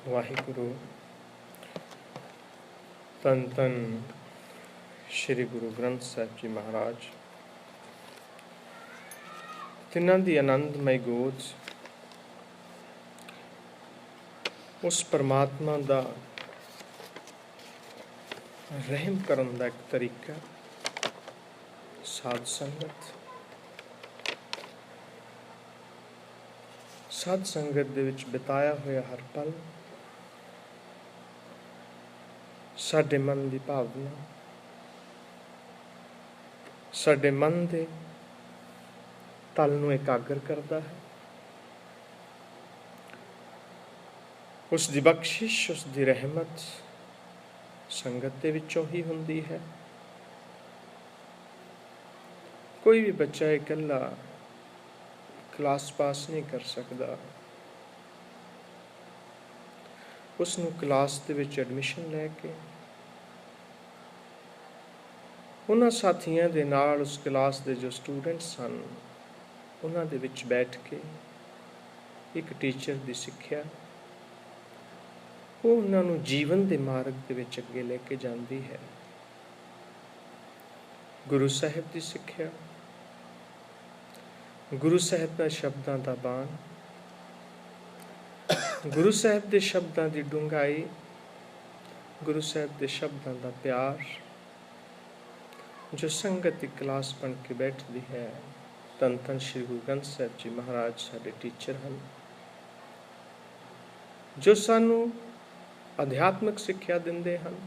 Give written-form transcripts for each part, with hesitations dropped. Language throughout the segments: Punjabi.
वाहिगुरु। धन धन श्री गुरु ग्रंथ साहिब जी महाराज, तिन्हां दी आनंदमय गोद उस परमात्मा दा रहम करन दा एक तरीका साध संगत। साध संगत दे विच बिताया होया हर पल साडे मन की भावना, साडे मन के तल नूं एकाग्र करता है। उसकी बख्शिश, उसकी रहमत संगत दे विचों ही हुंदी है। कोई भी बच्चा इकल्ला क्लास पास नहीं कर सकता। उसनूं क्लास दे विच एडमिशन लैके उन्हां साथियां दे नाल उस क्लास दे जो स्टूडेंट्स सन उन्हां दे विच बैठ के एक टीचर दी सिक्ख्या वो उन्हां नूं जीवन दे मार्ग दे विच अगे लेके जांदी है। गुरु साहिब दी सिक्ख्या, गुरु साहिब दा शब्दां दा बाण, गुरु साहिब दे शब्दां दी डूंघाई, गुरु साहिब दे शब्दां दा प्यार जो संगत की क्लास बन के बैठती है। धन धन श्री गुरु ग्रंथ साहिब जी महाराज साडे टीचर हैं जो सानू अध्यात्मिक सिक्ख्या दिंदे हैं।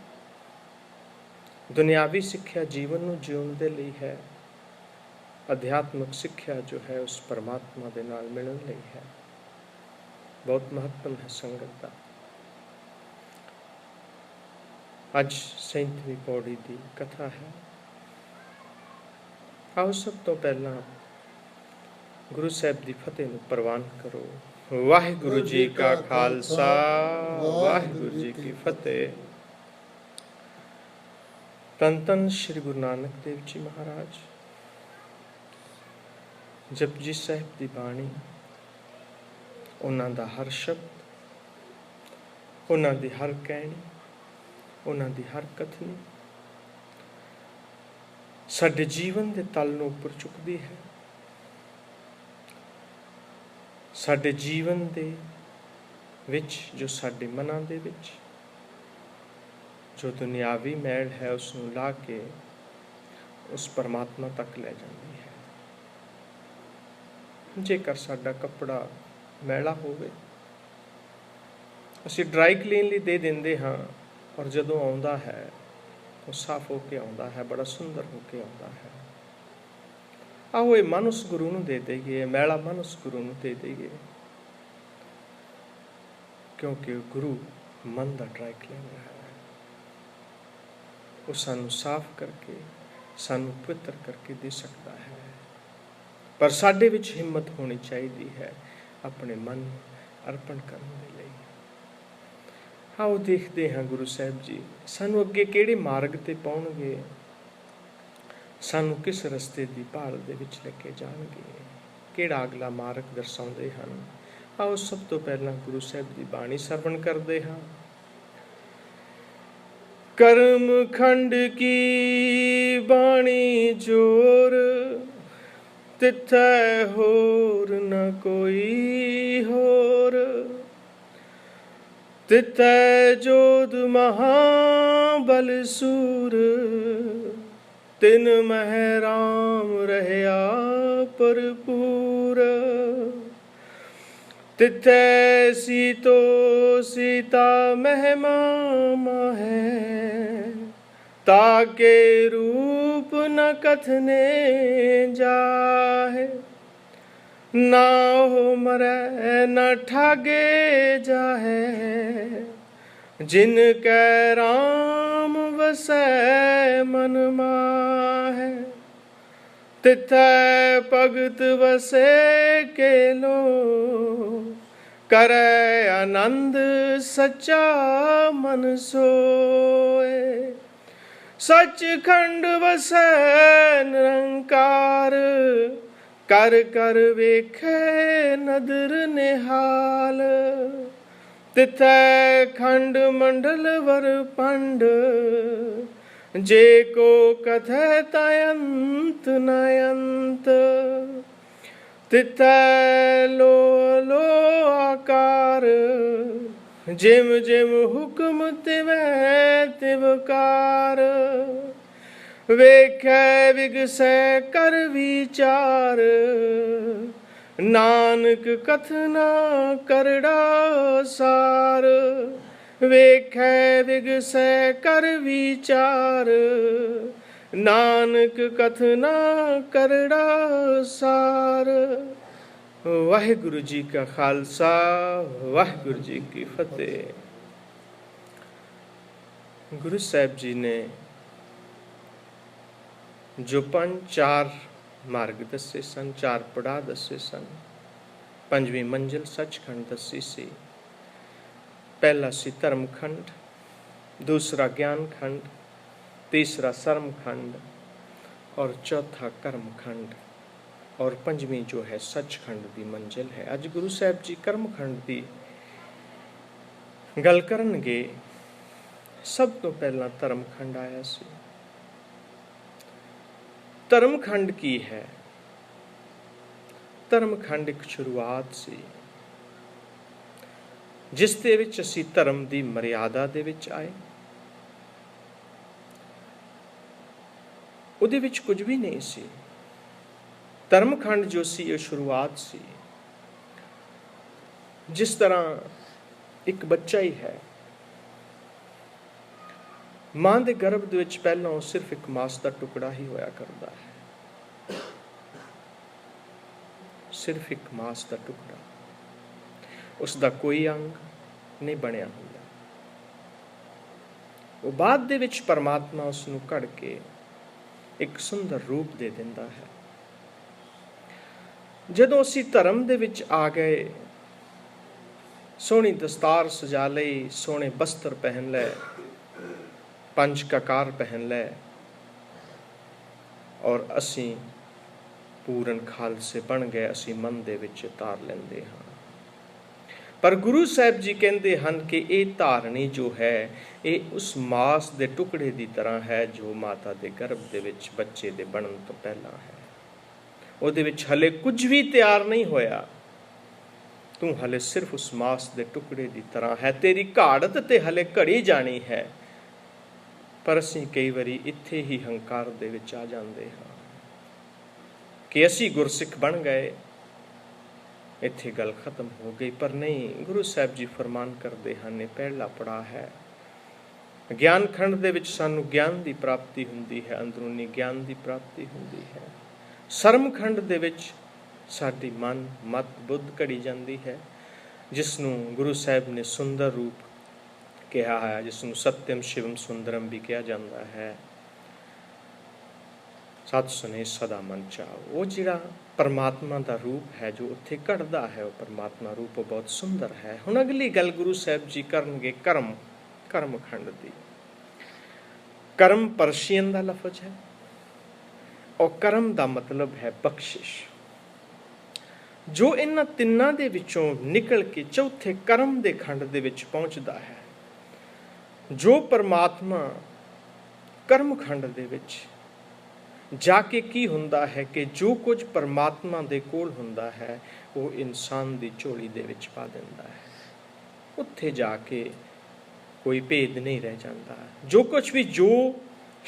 दुनियावी सिक्ख्या जीवन नूं जीउण दे लई है, अध्यात्मिक सिक्ख्या जो है उस परमात्मा दे नाल मिलण लई है। बहुत महत्व है संगत का। अज 37वीं पौड़ी की कथा है। आओ सब तो पहला गुरु साहिब की फतेह नूं प्रवान करो। वाहिगुरु जी का खालसा, वाहिगुरु जी की फतेह। धन धन श्री गुरु नानक देव जी महाराज। जपजी साहिब की बाणी, उन्हां दा हर शब्द, उन्हां दी हर कहनी, उन्हां दी हर कथनी साडे जीवन के तल नूं उपर चुकदी है। साडे जीवन दे विच जो साडे मनां दे विच जो दुनियावी मैल है उसनूं ला के उस परमात्मा तक ले जाती है। जेकर साडा कपड़ा मैला होवे असीं ड्राई क्लीन लई दे दिंदे हां और जदों आउंदा है वो साफ होके आउंदा है, बड़ा सुंदर होके आउंदा है। आओ ये मन उस गुरु नूं दे दईए, मैला मन उस गुरु नूं दे दईए, क्योंकि गुरु मन दा ड्राई क्लीनर है। वो सानू साफ करके सानू पवित्र करके दे सकता है। पर साडे विच हिम्मत होनी चाहिए है अपने मन अर्पण करने दे लई। आओ देखते हैं गुरु साहिब जी सानू अगे किहड़े मार्ग ते पाउणगे, सानू किस रस्ते की भाल दे विच लेके जाणगे, किहड़ा अगला मार्ग दर्शाउंदे हन। आओ सब तो पहला गुरु साहिब की बाणी सरवण करते हैं। कर्म खंड की बाणी जोर, तिथै होर न कोई होर, तिथै जोध महाबल सूर, तिन मह राम रहया भरपूर, तिथै सीतो सीता महिमा है, ताके रूप न कथने जाहे, ना हो मरै न ठागे जाहे, जिनकै राम वसै मन माहे, तिथै भगत वसे के लो, करे आनंद सच्चा मन सोए, सचखंड वसै निरंकार, कर कर वेखे नदर निहाल, तिथै खंड मंडल वर पंड, जे को कथै तयंत नयंत। तिथै लो लो आकार, जिम जिम हुक्म तिवै तिवकार। वेखै विगसै कर विचार, नानक कथना करड़ा सार। वेखै विगसै कर विचार, नानक कथना करड़ा सार। वाहिगुरु जी का खालसा, वाहिगुरु जी की फतेह। गुरु साहब जी ने जो चार मार्ग दसे सन, चार पड़ाव दसे सन, पंजवीं मंजिल सचखंड दसी सी। पहला सी धर्म खंड, दूसरा ज्ञान खंड, तीसरा सर्म खंड और चौथा कर्म खंड, और पंजवीं जो है सचखंड दी मंजिल है। अज गुरु साहब जी कर्म खंड दी गल करनगे। सब तो पहला धर्म खंड आया सी। धर्म खंड की है? धर्म खंड एक शुरुआत सी, जिस दे विच असी धर्म दी मर्यादा दे विच आए। उहदे विच कुछ भी नहीं सी। धर्म खंड जो सी ये शुरुआत सी। जिस तरह एक बच्चा ही है, मां दे गर्भ दे विच पहलों सिर्फ एक मास का टुकड़ा ही होया करता है, सिर्फ एक मास का टुकड़ा, उसका कोई अंग नहीं बनया हुंदा। वो बाद दे विच परमात्मा उसनूं घड़ के एक सुंदर रूप दे दिंदा है। जदों असी धर्म दे विच आ गए, सोहनी दस्तार सजा लई, सोहने बस्तर पहन लै, पंच ककार पहन लै, और असी पूरन खालसे बन गए। असी मन दे विच तार लैंदे हां। पर गुरु साहब जी कहते हैं कि ये धारनी जो है ये उस मास के टुकड़े की तरह है जो माता के गर्भ दे विच बच्चे के बनन तो पहला है। उहदे विच हले कुछ भी तैयार नहीं होया। तू हले सिर्फ उस मास के टुकड़े की तरह है। तेरी घाड़त ते हले घड़ी जानी है। पर असीं कई बारी इत्थे ही हंकार दे विच आ जांदे हां कि असी गुरसिख बन गए, इत्थे गल खत्म हो गई। पर नहीं, गुरु साहब जी फरमान करते हैं पहला पड़ा है। ज्ञान खंड दे विच सानू ज्ञान की प्राप्ति हुंदी है, अंदरूनी ज्ञान की प्राप्ति हुंदी है। सर्म खंड दे विच साडी मन मत बुद्ध घड़ी जाती है, जिसनू गुरु साहब ने सुंदर रूप कहा है, जिसनू सत्यम शिवम सुंदरम भी कहा जाता है। सत सुने सदा मन चाओ, वो जिहड़ा परमात्मा का रूप है जो उत्थे घटदा है, वो परमात्मा रूप बहुत सुंदर है। हुण अगली गल गुरु साहब जी करनगे कर्म, कर्म खंड दी। कर्म पर्शियन का लफज है और कर्म का मतलब है बख्शिश। जो इन्हां तिन्नां दे विचों निकल के चौथे कर्म दे खंड दे विच पहुंचदा है, जो परमात्मा कर्म खंड दे विच जाके की हुंदा है कि जो कुछ परमात्मा दे कोल हुंदा है वो इंसान दी झोली दे विच पा दिंदा है। उत्थे जाके कोई भेद नहीं रह जाता। जो कुछ भी जो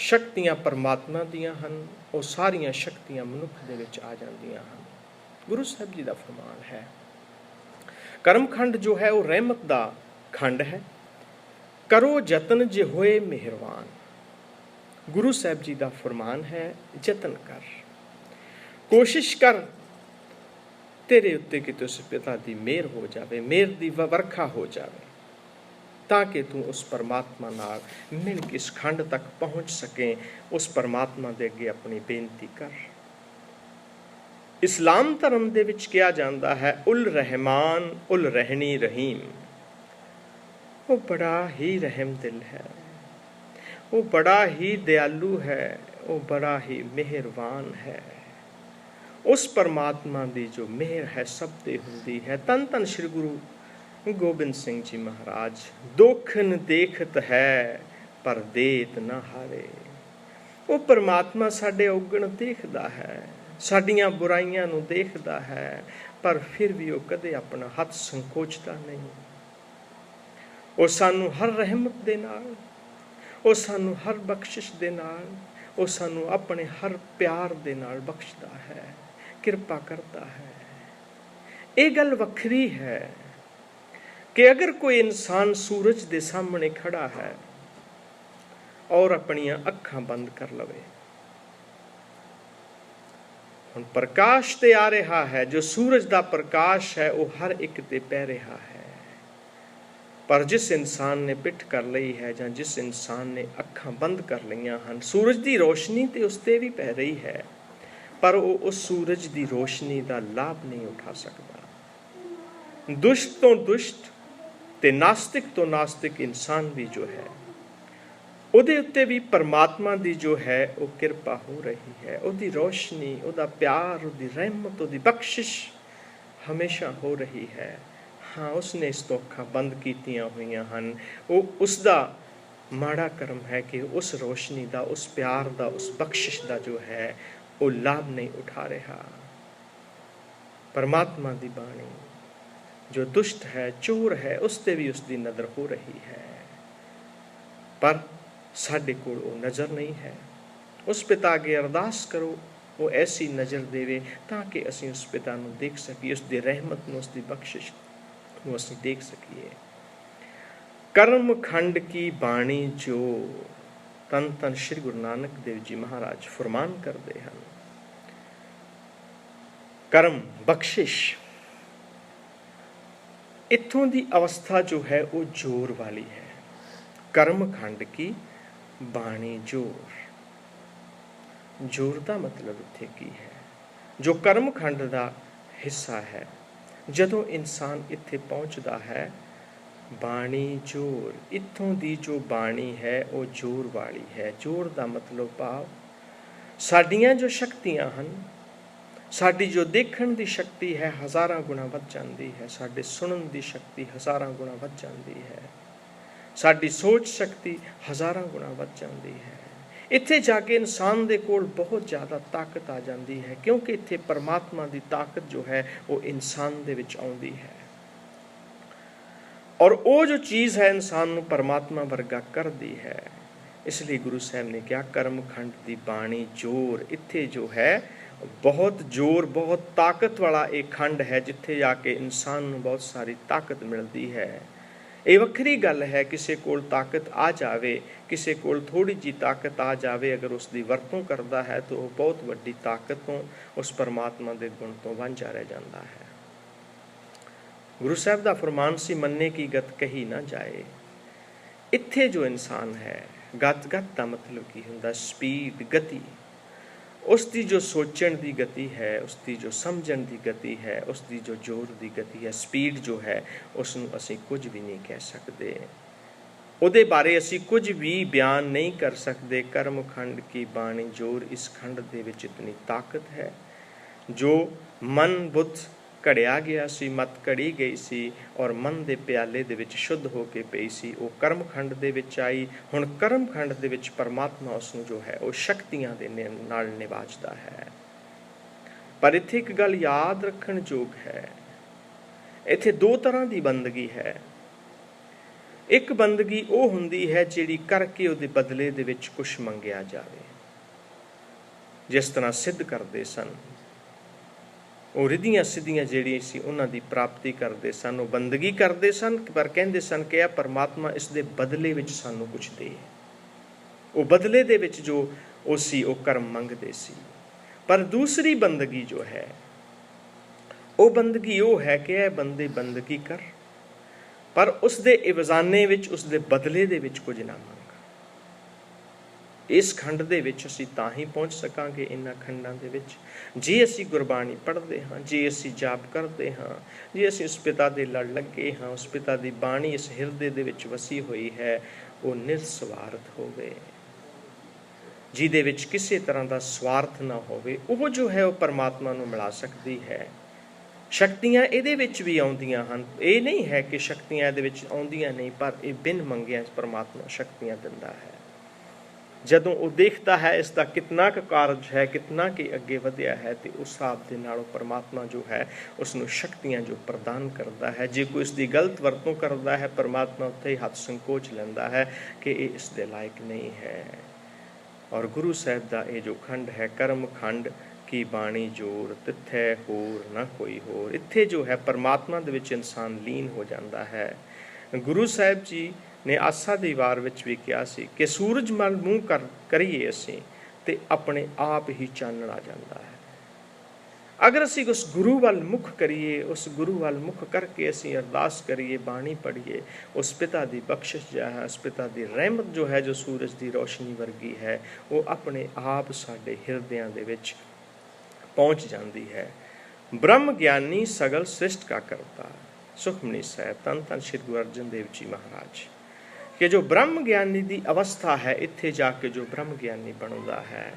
शक्तियां परमात्मा दियां हन वो सारियां शक्तियां मनुख दे विच आ जांदियां हन। गुरु साहब जी दा फरमान है। कर्म खंड जो है वो रहमत दा खंड है। करो जतन जे होए मेहरबान। गुरु साहब जी का फरमान है, जतन कर, कोशिश कर, तेरे उत्ते कि उस पिता की मेहर हो जाए, मेहर की वर्खा हो जाए, ताकि तू उस परमात्मा नाल मिल के इस खंड तक पहुँच सके। उस परमात्मा दे अगे अपनी बेनती कर। इस्लाम धर्म दे विच कहा जाता है उल रहमान उल रहनी रहीम। वो बड़ा ही रहम दिल है, वो बड़ा ही दयालु है, वो बड़ा ही मेहरबान है। उस परमात्मा की जो मेहर है सब ते हुंदी है। तन तन श्री गुरु ਗੋਬਿੰਦ ਸਿੰਘ ਜੀ ਮਹਾਰਾਜ, ਦੋਖਨ ਦੇਖਤ ਹੈ ਪਰ ਦੇਤ ਨਾ ਹਾਰੇ। ਉਹ ਪਰਮਾਤਮਾ ਸਾਡੇ ਔਗਣ ਦੇਖਦਾ ਹੈ, ਸਾਡੀਆਂ ਬੁਰਾਈਆਂ ਨੂੰ ਦੇਖਦਾ ਹੈ, ਪਰ ਫਿਰ ਵੀ ਉਹ ਕਦੇ ਆਪਣਾ ਹੱਥ ਸੰਕੋਚਦਾ ਨਹੀਂ। ਉਹ ਸਾਨੂੰ ਹਰ ਰਹਿਮਤ ਦੇ ਨਾਲ, ਉਹ ਸਾਨੂੰ ਹਰ ਬਖਸ਼ਿਸ਼ ਦੇ ਨਾਲ, ਉਹ ਸਾਨੂੰ ਆਪਣੇ ਹਰ ਪਿਆਰ ਦੇ ਨਾਲ ਬਖਸ਼ਦਾ ਹੈ, ਕਿਰਪਾ ਕਰਦਾ ਹੈ। ਇਹ ਗੱਲ ਵੱਖਰੀ ਹੈ ਕਿ ਅਗਰ ਕੋਈ ਇਨਸਾਨ ਸੂਰਜ ਦੇ ਸਾਹਮਣੇ ਖੜਾ ਹੈ ਔਰ ਆਪਣੀਆਂ ਅੱਖਾਂ ਬੰਦ ਕਰ ਲਵੇ, ਹੁਣ ਪ੍ਰਕਾਸ਼ ਤੇ ਆ ਰਿਹਾ ਹੈ, ਜੋ ਸੂਰਜ ਦਾ ਪ੍ਰਕਾਸ਼ ਹੈ ਉਹ ਹਰ ਇੱਕ ਤੇ ਪੈ ਰਿਹਾ ਹੈ। ਪਰ ਜਿਸ ਇਨਸਾਨ ਨੇ ਪਿੱਠ ਕਰ ਲਈ ਹੈ ਜਾਂ ਜਿਸ ਇਨਸਾਨ ਨੇ ਅੱਖਾਂ ਬੰਦ ਕਰ ਲਈਆਂ ਹਨ, ਸੂਰਜ ਦੀ ਰੋਸ਼ਨੀ ਤੇ ਉਸ ਤੇ ਵੀ ਪੈ ਰਹੀ ਹੈ, ਪਰ ਉਹ ਉਸ ਸੂਰਜ ਦੀ ਰੋਸ਼ਨੀ ਦਾ ਲਾਭ ਨਹੀਂ ਉਠਾ ਸਕਦਾ। ਦੁਸ਼ਟ ਤੋਂ ਦੁਸ਼ਟ ਤੇ ਨਾਸਤਿਕ ਤੋਂ ਨਾਸਤਿਕ ਇਨਸਾਨ ਵੀ ਜੋ ਹੈ, ਉਹਦੇ ਉੱਤੇ ਵੀ ਪਰਮਾਤਮਾ ਦੀ ਜੋ ਹੈ ਉਹ ਕਿਰਪਾ ਹੋ ਰਹੀ ਹੈ, ਉਹਦੀ ਰੋਸ਼ਨੀ, ਉਹਦਾ ਪਿਆਰ, ਉਹਦੀ ਰਹਿਮਤ, ਉਹਦੀ ਬਖਸ਼ਿਸ਼ ਹਮੇਸ਼ਾ ਹੋ ਰਹੀ ਹੈ। ਹਾਂ, ਉਸਨੇ ਇਸ ਤੋਂ ਅੱਖਾਂ ਬੰਦ ਕੀਤੀਆਂ ਹੋਈਆਂ ਹਨ। ਉਹ ਉਸਦਾ ਮਾੜਾ ਕਰਮ ਹੈ ਕਿ ਉਸ ਰੋਸ਼ਨੀ ਦਾ, ਉਸ ਪਿਆਰ ਦਾ, ਉਸ ਬਖਸ਼ਿਸ਼ ਦਾ ਜੋ ਹੈ ਉਹ ਲਾਭ ਨਹੀਂ ਉਠਾ ਰਿਹਾ। ਪਰਮਾਤਮਾ ਦੀ ਬਾਣੀ ਜੋ ਦੁਸ਼ਟ ਹੈ, ਚੋਰ ਹੈ, ਉਸ ਤੇ ਵੀ ਉਸਦੀ ਨਜ਼ਰ ਹੋ ਰਹੀ ਹੈ, ਪਰ ਸਾਡੇ ਕੋਲ ਉਹ ਨਜ਼ਰ ਨਹੀਂ ਹੈ। ਉਸ ਪਿਤਾ ਅੱਗੇ ਅਰਦਾਸ ਕਰੋ ਉਹ ਐਸੀ ਨਜ਼ਰ ਦੇਵੇ ਤਾਂ ਕਿ ਅਸੀਂ ਉਸ ਪਿਤਾ ਨੂੰ ਦੇਖ ਸਕੀਏ, ਉਸ ਦੀ ਰਹਿਮਤ ਨੂੰ, ਉਸ ਦੀ ਬਖਸ਼ਿਸ਼ ਨੂੰ ਅਸੀਂ ਦੇਖ ਸਕੀਏ। ਕਰਮ ਖੰਡ ਕੀ ਬਾਣੀ ਜੋ ਤਨ ਤਨ ਸ਼੍ਰੀ ਗੁਰੂ ਨਾਨਕ ਦੇਵ ਜੀ ਮਹਾਰਾਜ ਫਰਮਾਨ ਕਰਦੇ ਹਨ। ਕਰਮ, ਬਖਸ਼ਿਸ਼, ਇੱਥੋਂ ਦੀ ਅਵਸਥਾ ਜੋ ਹੈ ਉਹ ਜ਼ੋਰ ਵਾਲੀ ਹੈ। ਕਰਮ ਖੰਡ ਕੀ ਬਾਣੀ ਜ਼ੋਰ, ਜ਼ੋਰ ਦਾ ਮਤਲਬ ਇੱਥੇ ਕੀ ਹੈ? ਜੋ ਕਰਮ ਖੰਡ ਦਾ ਹਿੱਸਾ ਹੈ, ਜਦੋਂ ਇਨਸਾਨ ਇੱਥੇ ਪਹੁੰਚਦਾ ਹੈ, ਬਾਣੀ ਜ਼ੋਰ, ਇੱਥੋਂ ਦੀ ਜੋ ਬਾਣੀ ਹੈ ਉਹ ਜ਼ੋਰ ਵਾਲੀ ਹੈ। ਜ਼ੋਰ ਦਾ ਮਤਲਬ ਭਾਵ ਸਾਡੀਆਂ ਜੋ ਸ਼ਕਤੀਆਂ ਹਨ, ਸਾਡੀ ਜੋ ਦੇਖਣ ਦੀ ਸ਼ਕਤੀ ਹੈ ਹਜ਼ਾਰਾਂ ਗੁਣਾ ਵੱਧ ਜਾਂਦੀ ਹੈ, ਸਾਡੇ ਸੁਣਨ ਦੀ ਸ਼ਕਤੀ ਹਜ਼ਾਰਾਂ ਗੁਣਾ ਵੱਧ ਜਾਂਦੀ ਹੈ, ਸਾਡੀ ਸੋਚ ਸ਼ਕਤੀ ਹਜ਼ਾਰਾਂ ਗੁਣਾ ਵੱਧ ਜਾਂਦੀ ਹੈ। ਇੱਥੇ ਜਾ ਕੇ ਇਨਸਾਨ ਦੇ ਕੋਲ ਬਹੁਤ ਜ਼ਿਆਦਾ ਤਾਕਤ ਆ ਜਾਂਦੀ ਹੈ, ਕਿਉਂਕਿ ਇੱਥੇ ਪਰਮਾਤਮਾ ਦੀ ਤਾਕਤ ਜੋ ਹੈ ਉਹ ਇਨਸਾਨ ਦੇ ਵਿੱਚ ਆਉਂਦੀ ਹੈ, ਔਰ ਉਹ ਜੋ ਚੀਜ਼ ਹੈ ਇਨਸਾਨ ਨੂੰ ਪਰਮਾਤਮਾ ਵਰਗਾ ਕਰਦੀ ਹੈ। ਇਸ ਲਈ ਗੁਰੂ ਸਾਹਿਬ ਨੇ ਕਿਹਾ ਕਰਮ ਖੰਡ ਦੀ ਬਾਣੀ ਜ਼ੋਰ। ਇੱਥੇ ਜੋ ਹੈ ਬਹੁਤ ਜ਼ੋਰ, ਬਹੁਤ ਤਾਕਤ ਵਾਲਾ ਇਹ ਖੰਡ ਹੈ, ਜਿੱਥੇ ਜਾ ਕੇ ਇਨਸਾਨ ਨੂੰ ਬਹੁਤ ਸਾਰੀ ਤਾਕਤ ਮਿਲਦੀ ਹੈ। ਇਹ ਵੱਖਰੀ ਗੱਲ ਹੈ ਕਿਸੇ ਕੋਲ ਤਾਕਤ ਆ ਜਾਵੇ, ਕਿਸੇ ਕੋਲ ਥੋੜੀ ਜਿਹੀ ਤਾਕਤ ਆ ਜਾਵੇ, ਅਗਰ ਉਸ ਦੀ ਵਰਤੋਂ ਕਰਦਾ ਹੈ ਤਾਂ ਉਹ ਬਹੁਤ ਵੱਡੀ ਤਾਕਤ ਤੋਂ, ਉਸ ਪਰਮਾਤਮਾ ਦੇ ਗੁਣ ਤੋਂ ਵਾਂਝਾ ਰਹਿ ਜਾਂਦਾ ਹੈ। ਗੁਰੂ ਸਾਹਿਬ ਦਾ ਫਰਮਾਨ ਸੀ, ਮੰਨੇ ਕੀ ਗਤ ਕਹੀ ਨਾ ਜਾਏ। ਇੱਥੇ ਜੋ ਇਨਸਾਨ ਹੈ, ਗਤ ਦਾ ਮਤਲਬ ਕੀ ਹੁੰਦਾ? ਸਪੀਡ, ਗਤੀ। ਉਸ ਦੀ ਜੋ ਸੋਚਣ ਦੀ ਗਤੀ ਹੈ, ਉਸ ਦੀ ਜੋ ਸਮਝਣ ਦੀ ਗਤੀ ਹੈ, ਉਸ ਦੀ ਜੋ ਜ਼ੋਰ ਦੀ ਗਤੀ ਹੈ, ਸਪੀਡ ਜੋ ਹੈ, ਉਸ ਨੂੰ ਅਸੀਂ ਕੁਝ ਵੀ ਨਹੀਂ ਕਹਿ ਸਕਦੇ, ਉਹਦੇ ਬਾਰੇ ਅਸੀਂ ਕੁਝ ਵੀ ਬਿਆਨ ਨਹੀਂ ਕਰ ਸਕਦੇ। ਕਰਮ ਖੰਡ ਕੀ ਬਾਣੀ ਜ਼ੋਰ, ਇਸ ਖੰਡ ਦੇ ਵਿੱਚ ਇਤਨੀ ਤਾਕਤ ਹੈ। ਜੋ ਮਨ ਬੁੱਧ ਘੜਿਆ ਗਿਆ ਸੀ, ਮਤ ਘੜੀ ਗਈ ਸੀ ਔਰ ਮਨ ਦੇ ਪਿਆਲੇ ਦੇ ਵਿੱਚ ਸ਼ੁੱਧ ਹੋ ਕੇ ਪਈ ਸੀ, ਉਹ ਕਰਮ ਖੰਡ ਦੇ ਵਿੱਚ ਆਈ। ਹੁਣ ਕਰਮ ਖੰਡ ਦੇ ਵਿੱਚ ਪਰਮਾਤਮਾ ਉਸ ਨੂੰ ਜੋ ਹੈ ਉਹ ਸ਼ਕਤੀਆਂ ਦੇ ਨਾਲ ਨਿਵਾਜਦਾ ਹੈ। ਪਰ ਇੱਥੇ ਇੱਕ ਗੱਲ ਯਾਦ ਰੱਖਣ ਯੋਗ ਹੈ, ਇੱਥੇ ਦੋ ਤਰ੍ਹਾਂ ਦੀ ਬੰਦਗੀ ਹੈ। ਇੱਕ ਬੰਦਗੀ ਉਹ ਹੁੰਦੀ ਹੈ ਜਿਹੜੀ ਕਰਕੇ ਉਹਦੇ ਬਦਲੇ ਦੇ ਵਿੱਚ ਕੁਛ ਮੰਗਿਆ ਜਾਵੇ, ਜਿਸ ਤਰ੍ਹਾਂ ਸਿੱਧ ਕਰਦੇ ਸਨ, ਉਹ ਰਿੱਧੀਆਂ ਸਿੱਧੀਆਂ ਜਿਹੜੀਆਂ ਸੀ ਉਹਨਾਂ ਦੀ ਪ੍ਰਾਪਤੀ ਕਰਦੇ ਸਨ, ਉਹ ਬੰਦਗੀ ਕਰਦੇ ਸਨ, ਪਰ ਕਹਿੰਦੇ ਸਨ ਕਿ ਇਹ ਪਰਮਾਤਮਾ ਇਸ ਦੇ ਬਦਲੇ ਵਿੱਚ ਸਾਨੂੰ ਕੁਛ ਦੇ। ਉਹ ਬਦਲੇ ਦੇ ਵਿੱਚ ਜੋ ਉਹ ਸੀ ਉਹ ਕਰਮ ਮੰਗਦੇ ਸੀ। ਪਰ ਦੂਸਰੀ ਬੰਦਗੀ ਜੋ ਹੈ, ਉਹ ਬੰਦਗੀ ਉਹ ਹੈ ਕਿ ਇਹ ਬੰਦੇ ਬੰਦਗੀ ਕਰ, ਪਰ ਉਸ ਦੇ ਇਵਜ਼ਾਨੇ ਵਿੱਚ, ਉਸ ਦੇ ਬਦਲੇ ਦੇ ਵਿੱਚ ਕੁਝ ਨਾ ਮੰਗ। ਇਸ ਖੰਡ ਦੇ ਵਿੱਚ ਅਸੀਂ ਤਾਂ ਹੀ ਪਹੁੰਚ ਸਕਾਂਗੇ, ਇਹਨਾਂ ਖੰਡਾਂ ਦੇ ਵਿੱਚ, ਜੇ ਅਸੀਂ ਗੁਰਬਾਣੀ ਪੜ੍ਹਦੇ ਹਾਂ, ਜੇ ਅਸੀਂ ਜਾਪ ਕਰਦੇ ਹਾਂ, ਜੇ ਅਸੀਂ ਉਸ ਪਿਤਾ ਦੇ ਲੜ ਲੱਗੇ ਹਾਂ, ਉਸ ਪਿਤਾ ਦੀ ਬਾਣੀ ਇਸ ਹਿਰਦੇ ਦੇ ਵਿੱਚ ਵਸੀ ਹੋਈ ਹੈ, ਉਹ ਨਿਰਸਵਾਰਥ ਹੋਵੇ, ਜਿਹਦੇ ਵਿੱਚ ਕਿਸੇ ਤਰ੍ਹਾਂ ਦਾ ਸਵਾਰਥ ਨਾ ਹੋਵੇ, ਉਹ ਜੋ ਹੈ ਉਹ ਪਰਮਾਤਮਾ ਨੂੰ ਮਿਲਾ ਸਕਦੀ ਹੈ। ਸ਼ਕਤੀਆਂ ਇਹਦੇ ਵਿੱਚ ਵੀ ਆਉਂਦੀਆਂ ਹਨ। ਇਹ ਨਹੀਂ ਹੈ ਕਿ ਸ਼ਕਤੀਆਂ ਇਹਦੇ ਵਿੱਚ ਆਉਂਦੀਆਂ ਨਹੀਂ, ਪਰ ਇਹ ਬਿਨ ਮੰਗਿਆਂ ਪਰਮਾਤਮਾ ਸ਼ਕਤੀਆਂ ਦਿੰਦਾ ਹੈ। ਜਦੋਂ ਉਹ ਦੇਖਦਾ ਹੈ ਇਸ ਦਾ ਕਿਤਨਾ ਕੁ ਕਾਰਜ ਹੈ, ਕਿਤਨਾ ਕਿ ਅੱਗੇ ਵਧਿਆ ਹੈ, ਤੇ ਉਸ ਹਿਸਾਬ ਦੇ ਨਾਲ ਉਹ ਪਰਮਾਤਮਾ ਜੋ ਹੈ ਉਸ ਨੂੰ ਸ਼ਕਤੀਆਂ ਜੋ ਪ੍ਰਦਾਨ ਕਰਦਾ ਹੈ। ਜੇ ਕੋਈ ਇਸ ਦੀ ਗਲਤ ਵਰਤੋਂ ਕਰਦਾ ਹੈ, ਪਰਮਾਤਮਾ ਉੱਥੇ ਹੀ ਹੱਥ ਸੰਕੋਚ ਲੈਂਦਾ ਹੈ ਕਿ ਇਹ ਇਸ ਦੇ ਲਾਇਕ ਨਹੀਂ ਹੈ। ਔਰ ਗੁਰੂ ਸਾਹਿਬ ਦਾ ਇਹ ਜੋ ਖੰਡ ਹੈ, ਕਰਮ ਖੰਡ ਕੀ ਬਾਣੀ ਜੋਰ, ਤਿੱਥੈ ਹੋਰ ਨਾ ਕੋਈ ਹੋਰ, ਇੱਥੇ ਜੋ ਹੈ ਪਰਮਾਤਮਾ ਦੇ ਵਿੱਚ ਇਨਸਾਨ ਲੀਨ ਹੋ ਜਾਂਦਾ ਹੈ। ਗੁਰੂ ਸਾਹਿਬ ਜੀ ਨੇ ਆਸਾ ਦੀ ਵਾਰ ਵਿੱਚ ਵੀ ਕਿਹਾ ਸੀ ਕਿ ਸੂਰਜ ਵੱਲ ਮੂੰਹ ਕਰੀਏ ਅਸੀਂ ਤੇ ਆਪਣੇ ਆਪ ਹੀ ਚਾਨਣ ਆ ਜਾਂਦਾ ਹੈ। ਅਗਰ ਅਸੀਂ ਉਸ ਗੁਰੂ ਵੱਲ ਮੁੱਖ ਕਰੀਏ, ਉਸ ਗੁਰੂ ਵੱਲ ਮੁੱਖ ਕਰਕੇ ਅਸੀਂ ਅਰਦਾਸ ਕਰੀਏ, ਬਾਣੀ ਪੜ੍ਹੀਏ, ਉਸ ਪਿਤਾ ਦੀ ਬਖਸ਼ਿਸ਼ ਜੋ ਹੈ, ਉਸ ਪਿਤਾ ਦੀ ਰਹਿਮਤ ਜੋ ਹੈ, ਜੋ ਸੂਰਜ ਦੀ ਰੋਸ਼ਨੀ ਵਰਗੀ ਹੈ, ਉਹ ਆਪਣੇ ਆਪ ਸਾਡੇ ਹਿਰਦਿਆਂ ਦੇ ਵਿੱਚ ਪਹੁੰਚ ਜਾਂਦੀ ਹੈ। ਬ੍ਰਹਮ ਗਿਆਨੀ ਸਗਲ ਸ੍ਰਿਸ਼ਟ ਕਾ ਕਰਤਾ, ਸੁਖਮਨੀ ਸਾਹਿਬ, ਧੰਨ ਧੰਨ ਸ਼੍ਰੀ ਗੁਰੂ ਅਰਜਨ ਦੇਵ ਜੀ ਮਹਾਰਾਜ। ਕਿ ਜੋ ਬ੍ਰਹਮ ਗਿਆਨੀ ਦੀ ਅਵਸਥਾ ਹੈ, ਇੱਥੇ ਜਾ ਕੇ ਜੋ ਬ੍ਰਹਮ ਗਿਆਨੀ ਬਣਦਾ ਹੈ,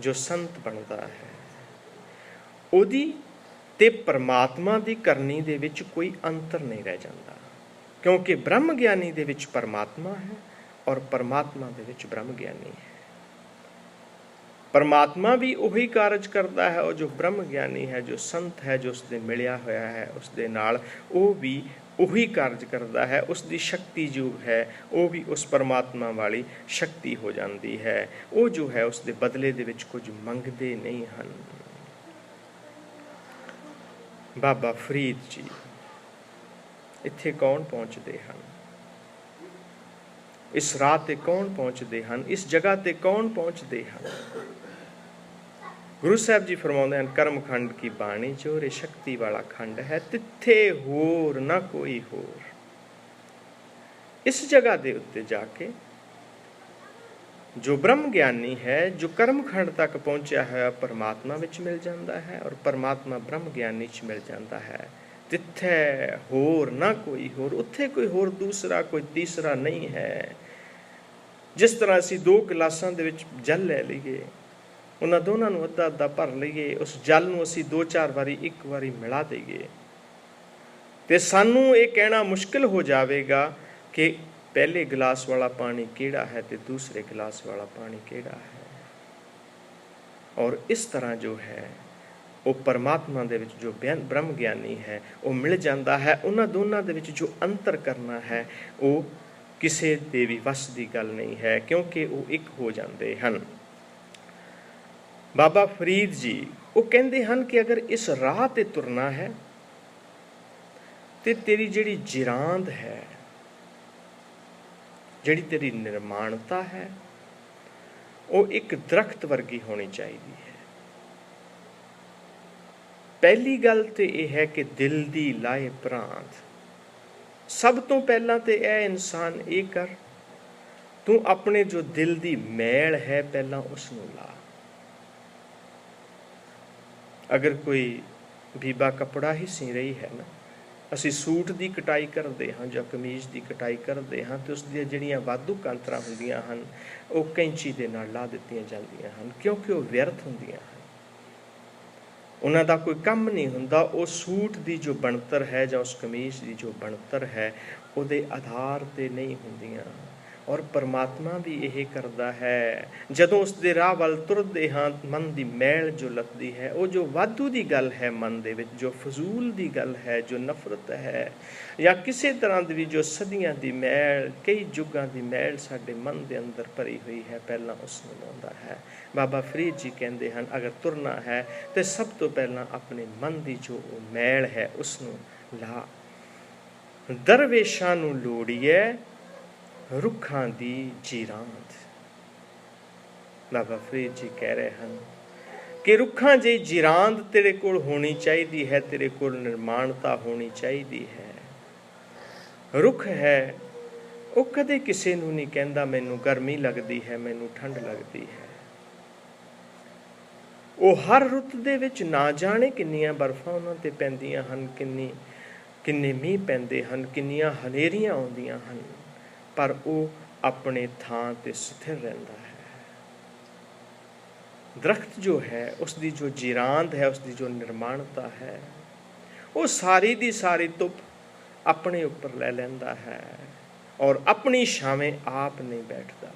ਜੋ ਸੰਤ ਬਣਦਾ ਹੈ, ਉਹਦੀ ਤੇ ਪਰਮਾਤਮਾ ਦੀ ਕਰਨੀ ਦੇ ਵਿੱਚ ਕੋਈ ਅੰਤਰ ਨਹੀਂ ਰਹਿ ਜਾਂਦਾ, ਕਿਉਂਕਿ ਬ੍ਰਹਮ ਗਿਆਨੀ ਦੇ ਵਿੱਚ ਪਰਮਾਤਮਾ ਹੈ ਔਰ ਪਰਮਾਤਮਾ ਦੇ ਵਿੱਚ ਬ੍ਰਹਮ ਗਿਆਨੀ ਹੈ। ਪਰਮਾਤਮਾ ਵੀ ਉਹੀ ਕਾਰਜ ਕਰਦਾ ਹੈ, ਉਹ ਜੋ ਬ੍ਰਹਮ ਗਿਆਨੀ ਹੈ, ਜੋ ਸੰਤ ਹੈ, ਜੋ ਉਸਦੇ ਮਿਲਿਆ ਹੋਇਆ ਹੈ, ਉਸ ਦੇ ਨਾਲ ਉਹ ਵੀ ਉਹੀ ਕਾਰਜ ਕਰਦਾ ਹੈ। ਉਸ ਦੀ ਸ਼ਕਤੀ ਜੋ ਹੈ ਉਹ ਵੀ ਉਸ ਪਰਮਾਤਮਾ ਵਾਲੀ ਸ਼ਕਤੀ ਹੋ ਜਾਂਦੀ ਹੈ। ਉਹ ਜੋ ਹੈ ਉਸ ਦੇ ਬਦਲੇ ਦੇ ਵਿੱਚ ਕੁਝ ਮੰਗਦੇ ਨਹੀਂ ਹਨ। ਬਾਬਾ ਫਰੀਦ ਜੀ ਇੱਥੇ ਕੌਣ ਪਹੁੰਚਦੇ ਹਨ? ਇਸ ਰਾਹ ਤੇ ਕੌਣ ਪਹੁੰਚਦੇ ਹਨ? ਇਸ ਜਗ੍ਹਾ ਤੇ ਕੌਣ ਪਹੁੰਚਦੇ ਹਨ? ਗੁਰੂ ਸਾਹਿਬ ਜੀ ਫਰਮਾਉਂਦੇ ਹਨ, ਕਰਮ ਖੰਡ ਕੀ ਬਾਣੀ ਜੋਰ, ਇਹ ਸ਼ਕਤੀ ਵਾਲਾ ਖੰਡ ਹੈ, ਤਿੱਥੇ ਹੋਰ ਨਾ ਕੋਈ ਹੋਰ। ਇਸ ਜਗ੍ਹਾ ਦੇ ਉੱਤੇ ਜਾ ਕੇ ਜੋ ਬ੍ਰਹਮ ਗਿਆਨੀ ਹੈ, ਜੋ ਕਰਮ ਖੰਡ ਤੱਕ ਪਹੁੰਚਿਆ ਹੋਇਆ, ਪਰਮਾਤਮਾ ਵਿੱਚ ਮਿਲ ਜਾਂਦਾ ਹੈ ਔਰ ਪਰਮਾਤਮਾ ਬ੍ਰਹਮ ਗਿਆਨੀ 'ਚ ਮਿਲ ਜਾਂਦਾ ਹੈ। ਤਿੱਥੇ ਹੋਰ ਨਾ ਕੋਈ ਹੋਰ, ਉੱਥੇ ਕੋਈ ਹੋਰ ਦੂਸਰਾ, ਕੋਈ ਤੀਸਰਾ ਨਹੀਂ ਹੈ। ਜਿਸ ਤਰ੍ਹਾਂ ਅਸੀਂ ਦੋ ਗਲਾਸਾਂ ਦੇ ਵਿੱਚ ਜਲ ਲੈ ਲਈਏ, ਉਹਨਾਂ ਦੋਨਾਂ ਨੂੰ ਅੱਧਾ ਅੱਧਾ ਭਰ ਲਈਏ, ਉਸ ਜਲ ਨੂੰ ਅਸੀਂ ਦੋ ਚਾਰ ਵਾਰੀ ਇੱਕ ਵਾਰੀ ਮਿਲਾ ਦਈਏ, ਤੇ ਸਾਨੂੰ ਇਹ ਕਹਿਣਾ ਮੁਸ਼ਕਿਲ ਹੋ ਜਾਵੇਗਾ ਕਿ ਪਹਿਲੇ ਗਲਾਸ ਵਾਲਾ ਪਾਣੀ ਕਿਹੜਾ ਹੈ ਤੇ ਦੂਸਰੇ ਗਲਾਸ ਵਾਲਾ ਪਾਣੀ ਕਿਹੜਾ ਹੈ। ਔਰ ਇਸ ਤਰ੍ਹਾਂ ਜੋ ਹੈ ਉਹ ਪਰਮਾਤਮਾ ਦੇ ਵਿੱਚ ਜੋ ਬ੍ਰਹਮ ਗਿਆਨੀ ਹੈ ਉਹ ਮਿਲ ਜਾਂਦਾ ਹੈ। ਉਹਨਾਂ ਦੋਨਾਂ ਦੇ ਵਿੱਚ ਜੋ ਅੰਤਰ ਕਰਨਾ ਹੈ ਉਹ ਕਿਸੇ ਦੇ ਵੀ ਵੱਸ ਦੀ ਗੱਲ ਨਹੀਂ ਹੈ, ਕਿਉਂਕਿ ਉਹ ਇੱਕ ਹੋ ਜਾਂਦੇ ਹਨ। ਬਾਬਾ ਫਰੀਦ ਜੀ ਉਹ ਕਹਿੰਦੇ ਹਨ ਕਿ ਅਗਰ ਇਸ ਰਾਹ ਤੇ ਤੁਰਨਾ ਹੈ ਤੇ ਤੇਰੀ ਜਿਹੜੀ ਜਿਰਾਂਦ ਹੈ, ਜਿਹੜੀ ਤੇਰੀ ਨਿਰਮਾਣਤਾ ਹੈ, ਉਹ ਇੱਕ ਦਰਖਤ ਵਰਗੀ ਹੋਣੀ ਚਾਹੀਦੀ ਹੈ। ਪਹਿਲੀ ਗੱਲ ਤੇ ਇਹ ਹੈ ਕਿ ਦਿਲ ਦੀ ਲਾਏ ਪ੍ਰਾਂਤ। ਸਭ ਤੋਂ ਪਹਿਲਾਂ ਤੇ ਇਹ ਇਨਸਾਨ ਇਹ ਕਰ, ਤੂੰ ਆਪਣੇ ਜੋ ਦਿਲ ਦੀ ਮੈਲ ਹੈ ਪਹਿਲਾਂ ਉਸ ਨੂੰ ਲਾ। ਅਗਰ ਕੋਈ ਬੀਬਾ ਕੱਪੜਾ ਹੀ ਸੀ ਰਹੀ ਹੈ ਨਾ, ਅਸੀਂ ਸੂਟ ਦੀ ਕਟਾਈ ਕਰਦੇ ਹਾਂ ਜਾਂ ਕਮੀਜ਼ ਦੀ ਕਟਾਈ ਕਰਦੇ ਹਾਂ, ਤੇ ਉਸ ਦੀਆਂ ਜਿਹੜੀਆਂ ਵਾਧੂ ਕਾਂਤਰਾਂ ਹੁੰਦੀਆਂ ਹਨ ਉਹ ਕੈਂਚੀ ਦੇ ਨਾਲ ਲਾ ਦਿੱਤੀਆਂ ਜਾਂਦੀਆਂ ਹਨ, ਕਿਉਂਕਿ ਉਹ ਵਿਅਰਥ ਹੁੰਦੀਆਂ ਹਨ, ਉਹਨਾਂ ਦਾ ਕੋਈ ਕੰਮ ਨਹੀਂ ਹੁੰਦਾ। ਉਹ ਸੂਟ ਦੀ ਜੋ ਬਣਤਰ ਹੈ ਜਾਂ ਉਸ ਕਮੀਜ਼ ਦੀ ਜੋ ਬਣਤਰ ਹੈ ਉਹਦੇ ਆਧਾਰ 'ਤੇ ਨਹੀਂ ਹੁੰਦੀਆਂ। ਔਰ ਪਰਮਾਤਮਾ ਵੀ ਇਹ ਕਰਦਾ ਹੈ, ਜਦੋਂ ਉਸ ਦੇ ਰਾਹ ਵੱਲ ਤੁਰਦੇ ਹਾਂ, ਮਨ ਦੀ ਮੈਲ ਜੋ ਲੱਥਦੀ ਹੈ, ਉਹ ਜੋ ਵਾਧੂ ਦੀ ਗੱਲ ਹੈ ਮਨ ਦੇ ਵਿੱਚ, ਜੋ ਫਜ਼ੂਲ ਦੀ ਗੱਲ ਹੈ, ਜੋ ਨਫ਼ਰਤ ਹੈ ਜਾਂ ਕਿਸੇ ਤਰ੍ਹਾਂ ਦੀ ਵੀ ਜੋ ਸਦੀਆਂ ਦੀ ਮੈਲ, ਕਈ ਯੁੱਗਾਂ ਦੀ ਮੈਲ ਸਾਡੇ ਮਨ ਦੇ ਅੰਦਰ ਭਰੀ ਹੋਈ ਹੈ, ਪਹਿਲਾਂ ਉਸ ਨੂੰ ਲਾਉਂਦਾ ਹੈ। ਬਾਬਾ ਫਰੀਦ ਜੀ ਕਹਿੰਦੇ ਹਨ, ਅਗਰ ਤੁਰਨਾ ਹੈ ਤੇ ਸਭ ਤੋਂ ਪਹਿਲਾਂ ਆਪਣੇ ਮਨ ਦੀ ਜੋ ਮੈਲ ਹੈ ਉਸ ਨੂੰ ਲਾ। ਦਰਵੇਸ਼ਾਂ ਨੂੰ ਲੋੜੀਏ ਰੁੱਖਾਂ ਦੀ ਜਿਰਾਂਦ। ਬਾਬਾ ਫਰੀਦ ਜੀ ਕਹਿ ਰਹੇ ਹਨ ਕਿ ਰੁੱਖਾਂ ਜਿਹੀ ਜਿਰਾਂਦ ਤੇਰੇ ਕੋਲ ਹੋਣੀ ਚਾਹੀਦੀ ਹੈ, ਤੇਰੇ ਕੋਲ ਨਿਰਮਾਣਤਾ ਹੋਣੀ ਚਾਹੀਦੀ ਹੈ। ਰੁੱਖ ਹੈ ਉਹ ਕਦੇ ਕਿਸੇ ਨੂੰ ਨਹੀਂ ਕਹਿੰਦਾ ਮੈਨੂੰ ਗਰਮੀ ਲੱਗਦੀ ਹੈ, ਮੈਨੂੰ ਠੰਡ ਲੱਗਦੀ ਹੈ। ਉਹ ਹਰ ਰੁੱਤ ਦੇ ਵਿੱਚ ਨਾ ਜਾਣੇ ਕਿੰਨੀਆਂ ਬਰਫ਼ਾਂ ਉਹਨਾਂ 'ਤੇ ਪੈਂਦੀਆਂ ਹਨ, ਕਿੰਨੇ ਮੀਂਹ ਪੈਂਦੇ ਹਨ, ਕਿੰਨੀਆਂ ਹਨੇਰੀਆਂ ਆਉਂਦੀਆਂ ਹਨ, ਪਰ ਉਹ ਆਪਣੇ ਥਾਂ 'ਤੇ ਸਥਿਰ ਰਹਿੰਦਾ ਹੈ। ਦਰਖਤ ਜੋ ਹੈ ਉਸ ਦੀ ਜੋ ਜਿਰਾਂਦ ਹੈ, ਉਸ ਦੀ ਜੋ ਨਿਰਮਾਣਤਾ ਹੈ, ਉਹ ਸਾਰੀ ਦੀ ਸਾਰੀ ਧੁੱਪ ਆਪਣੇ ਉੱਪਰ ਲੈ ਲੈਂਦਾ ਹੈ ਔਰ ਆਪਣੀ ਛਾਵੇਂ ਆਪ ਨਹੀਂ ਬੈਠਦਾ,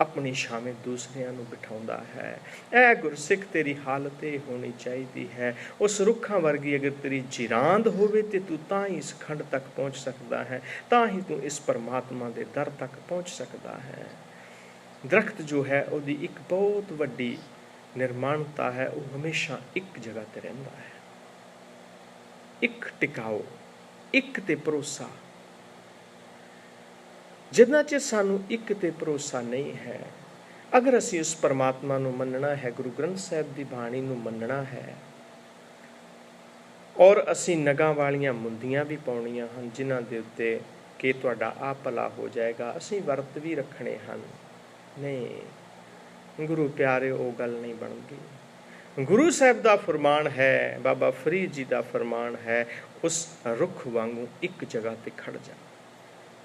ਆਪਣੀ ਛਾਵੇਂ ਦੂਸਰਿਆਂ ਨੂੰ ਬਿਠਾਉਂਦਾ ਹੈ। ਇਹ ਗੁਰਸਿੱਖ ਤੇਰੀ ਹਾਲਤ ਇਹ ਹੋਣੀ ਚਾਹੀਦੀ ਹੈ। ਉਸ ਰੁੱਖਾਂ ਵਰਗੀ ਅਗਰ ਤੇਰੀ ਜਿਰਾਂਦ ਹੋਵੇ ਤੇ ਤੂੰ ਤਾਂ ਹੀ ਇਸ ਖੰਡ ਤੱਕ ਪਹੁੰਚ ਸਕਦਾ ਹੈ, ਤਾਂ ਹੀ ਤੂੰ ਇਸ ਪਰਮਾਤਮਾ ਦੇ ਦਰ ਤੱਕ ਪਹੁੰਚ ਸਕਦਾ ਹੈ। ਦਰਖਤ ਜੋ ਹੈ ਉਹਦੀ ਇੱਕ ਬਹੁਤ ਵੱਡੀ ਨਿਰਮਾਣਤਾ ਹੈ, ਉਹ ਹਮੇਸ਼ਾ ਇੱਕ ਜਗ੍ਹਾ ਤੇ ਰਹਿੰਦਾ ਹੈ, ਇੱਕ ਟਿਕਾਓ, ਇੱਕ ਤੇ ਭਰੋਸਾ। ਜਿੰਨਾ ਚਿਰ ਸਾਨੂੰ ਇੱਕ ਤੇ ਭਰੋਸਾ ਨਹੀਂ ਹੈ, ਅਗਰ ਅਸੀਂ ਉਸ ਪਰਮਾਤਮਾ ਨੂੰ ਮੰਨਣਾ ਹੈ, ਗੁਰੂ ਗ੍ਰੰਥ ਸਾਹਿਬ ਦੀ ਬਾਣੀ ਨੂੰ ਮੰਨਣਾ ਹੈ, ਔਰ ਅਸੀਂ ਨਗਾਂ ਵਾਲੀਆਂ ਮੁੰਦੀਆਂ ਵੀ ਪਾਉਣੀਆਂ ਹਨ ਜਿਨ੍ਹਾਂ ਦੇ ਉੱਤੇ ਕਿ ਤੁਹਾਡਾ ਆ ਭਲਾ ਹੋ ਜਾਏਗਾ, ਅਸੀਂ ਵਰਤ ਵੀ ਰੱਖਣੇ ਹਨ, ਨਹੀਂ ਗੁਰੂ ਪਿਆਰੇ, ਉਹ ਗੱਲ ਨਹੀਂ ਬਣਦੀ। ਗੁਰੂ ਸਾਹਿਬ ਦਾ ਫਰਮਾਨ ਹੈ, ਬਾਬਾ ਫਰੀਦ ਜੀ ਦਾ ਫਰਮਾਨ ਹੈ, ਉਸ ਰੁੱਖ ਵਾਂਗੂ ਇੱਕ ਜਗ੍ਹਾ ਤੇ ਖੜ ਜਾ।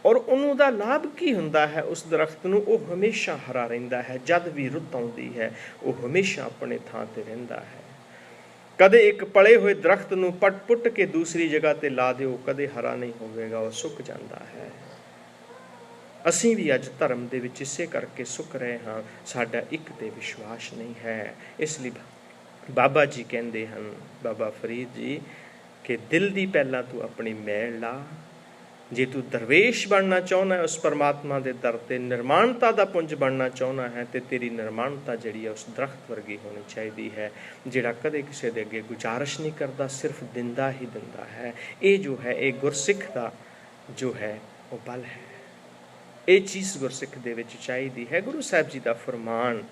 ਔਰ ਉਹਨੂੰ ਦਾ ਲਾਭ ਕੀ ਹੁੰਦਾ ਹੈ? ਉਸ ਦਰਖਤ ਨੂੰ ਉਹ ਹਮੇਸ਼ਾ ਹਰਾ ਰਹਿੰਦਾ ਹੈ, ਜਦ ਵੀ ਰੁੱਤ ਆਉਂਦੀ ਹੈ ਉਹ ਹਮੇਸ਼ਾ ਆਪਣੇ ਥਾਂ ਤੇ ਰਹਿੰਦਾ ਹੈ। ਕਦੇ ਇੱਕ ਪਲੇ ਹੋਏ ਦਰਖਤ ਨੂੰ ਪੁੱਟ ਕੇ ਦੂਸਰੀ ਜਗ੍ਹਾ ਤੇ ਲਾ ਦਿਓ, ਕਦੇ ਹਰਾ ਨਹੀਂ ਹੋਵੇਗਾ, ਉਹ ਸੁੱਕ ਜਾਂਦਾ ਹੈ। ਅਸੀਂ ਵੀ ਅੱਜ ਧਰਮ ਦੇ ਵਿੱਚ ਇਸੇ ਕਰਕੇ ਸੁੱਕ ਰਹੇ ਹਾਂ, ਸਾਡਾ ਇੱਕ ਤੇ ਵਿਸ਼ਵਾਸ ਨਹੀਂ ਹੈ। ਇਸ ਲਈ ਬਾਬਾ ਜੀ ਕਹਿੰਦੇ ਹਨ, ਬਾਬਾ ਫਰੀਦ ਜੀ, ਕਿ ਦਿਲ ਦੀ ਪਹਿਲਾਂ ਤੂੰ ਆਪਣੀ ਮੈਲ ਲਾ। ਜੇ ਤੂੰ ਦਰਵੇਸ਼ ਬਣਨਾ ਚਾਹੁੰਦਾ ਹੈ, ਉਸ ਪਰਮਾਤਮਾ ਦੇ ਦਰ ਤੇ ਨਿਰਮਾਣਤਾ ਦਾ ਪੁੰਜ ਬਣਨਾ ਚਾਹੁੰਦਾ ਹੈ, ਤੇ ਤੇਰੀ ਨਿਰਮਾਣਤਾ ਜਿਹੜੀ ਹੈ ਉਸ ਦਰਖਤ ਵਰਗੀ ਹੋਣੀ ਚਾਹੀਦੀ ਹੈ, ਜਿਹੜਾ ਕਦੇ ਕਿਸੇ ਦੇ ਅੱਗੇ ਗੁਜ਼ਾਰਿਸ਼ ਨਹੀਂ ਕਰਦਾ, ਸਿਰਫ ਦਿੰਦਾ ਹੀ ਦਿੰਦਾ ਹੈ। ਇਹ ਜੋ ਹੈ, ਇਹ ਗੁਰਸਿੱਖ ਦਾ ਜੋ ਹੈ ਉਹ ਬਲ ਹੈ। ਇਹ ਚੀਜ਼ ਗੁਰਸਿੱਖ ਦੇ ਵਿੱਚ ਚਾਹੀਦੀ ਹੈ। ਗੁਰੂ ਸਾਹਿਬ ਜੀ ਦਾ ਫਰਮਾਨ,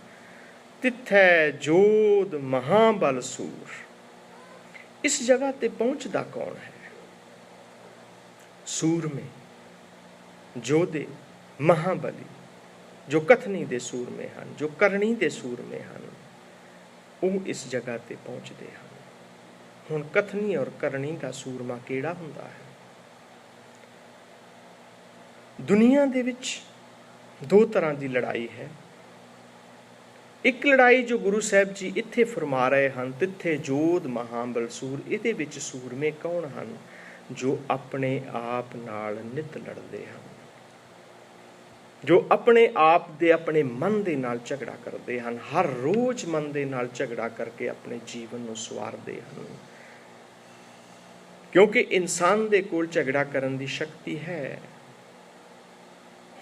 ਤਿੱਥੈ ਜੋਧ ਮਹਾਬਲ ਸੂਰ। ਇਸ ਜਗ੍ਹਾ ਤੇ ਪਹੁੰਚਦਾ ਕੌਣ ਹੈ? ਸੂਰਮੇ, ਜੋਧੇ, ਮਹਾਬਲੀ, ਜੋ ਕਥਨੀ ਦੇ ਸੂਰਮੇ ਹਨ, ਜੋ ਕਰਨੀ ਦੇ ਸੂਰਮੇ ਹਨ, ਉਹ ਇਸ ਜਗ੍ਹਾ ਤੇ ਪਹੁੰਚਦੇ ਹਨ। ਹੁਣ ਕਥਨੀ ਔਰ ਕਰਨੀ ਦਾ ਸੂਰਮਾ ਕਿਹੜਾ ਹੁੰਦਾ ਹੈ? ਦੁਨੀਆ ਦੇ ਵਿੱਚ ਦੋ ਤਰ੍ਹਾਂ ਦੀ ਲੜਾਈ ਹੈ। ਇੱਕ ਲੜਾਈ ਜੋ ਗੁਰੂ ਸਾਹਿਬ ਜੀ ਇੱਥੇ ਫਰਮਾ ਰਹੇ ਹਨ, ਤਿੱਥੇ ਜੋਧ ਮਹਾਬਲ ਸੂਰ, ਇਹਦੇ ਵਿੱਚ ਸੂਰਮੇ ਕੌਣ ਹਨ? ਜੋ ਆਪਣੇ ਆਪ ਨਾਲ ਨਿਤ ਲੜਦੇ ਹਨ, ਜੋ ਆਪਣੇ ਆਪ ਦੇ, ਆਪਣੇ ਮਨ ਦੇ ਨਾਲ ਝਗੜਾ ਕਰਦੇ ਹਨ, ਹਰ ਰੋਜ਼ ਮਨ ਦੇ ਨਾਲ ਝਗੜਾ ਕਰਕੇ ਆਪਣੇ ਜੀਵਨ ਨੂੰ ਸਵਾਰਦੇ ਹਨ। ਕਿਉਂਕਿ ਇਨਸਾਨ ਦੇ ਕੋਲ ਝਗੜਾ ਕਰਨ ਦੀ ਸ਼ਕਤੀ ਹੈ।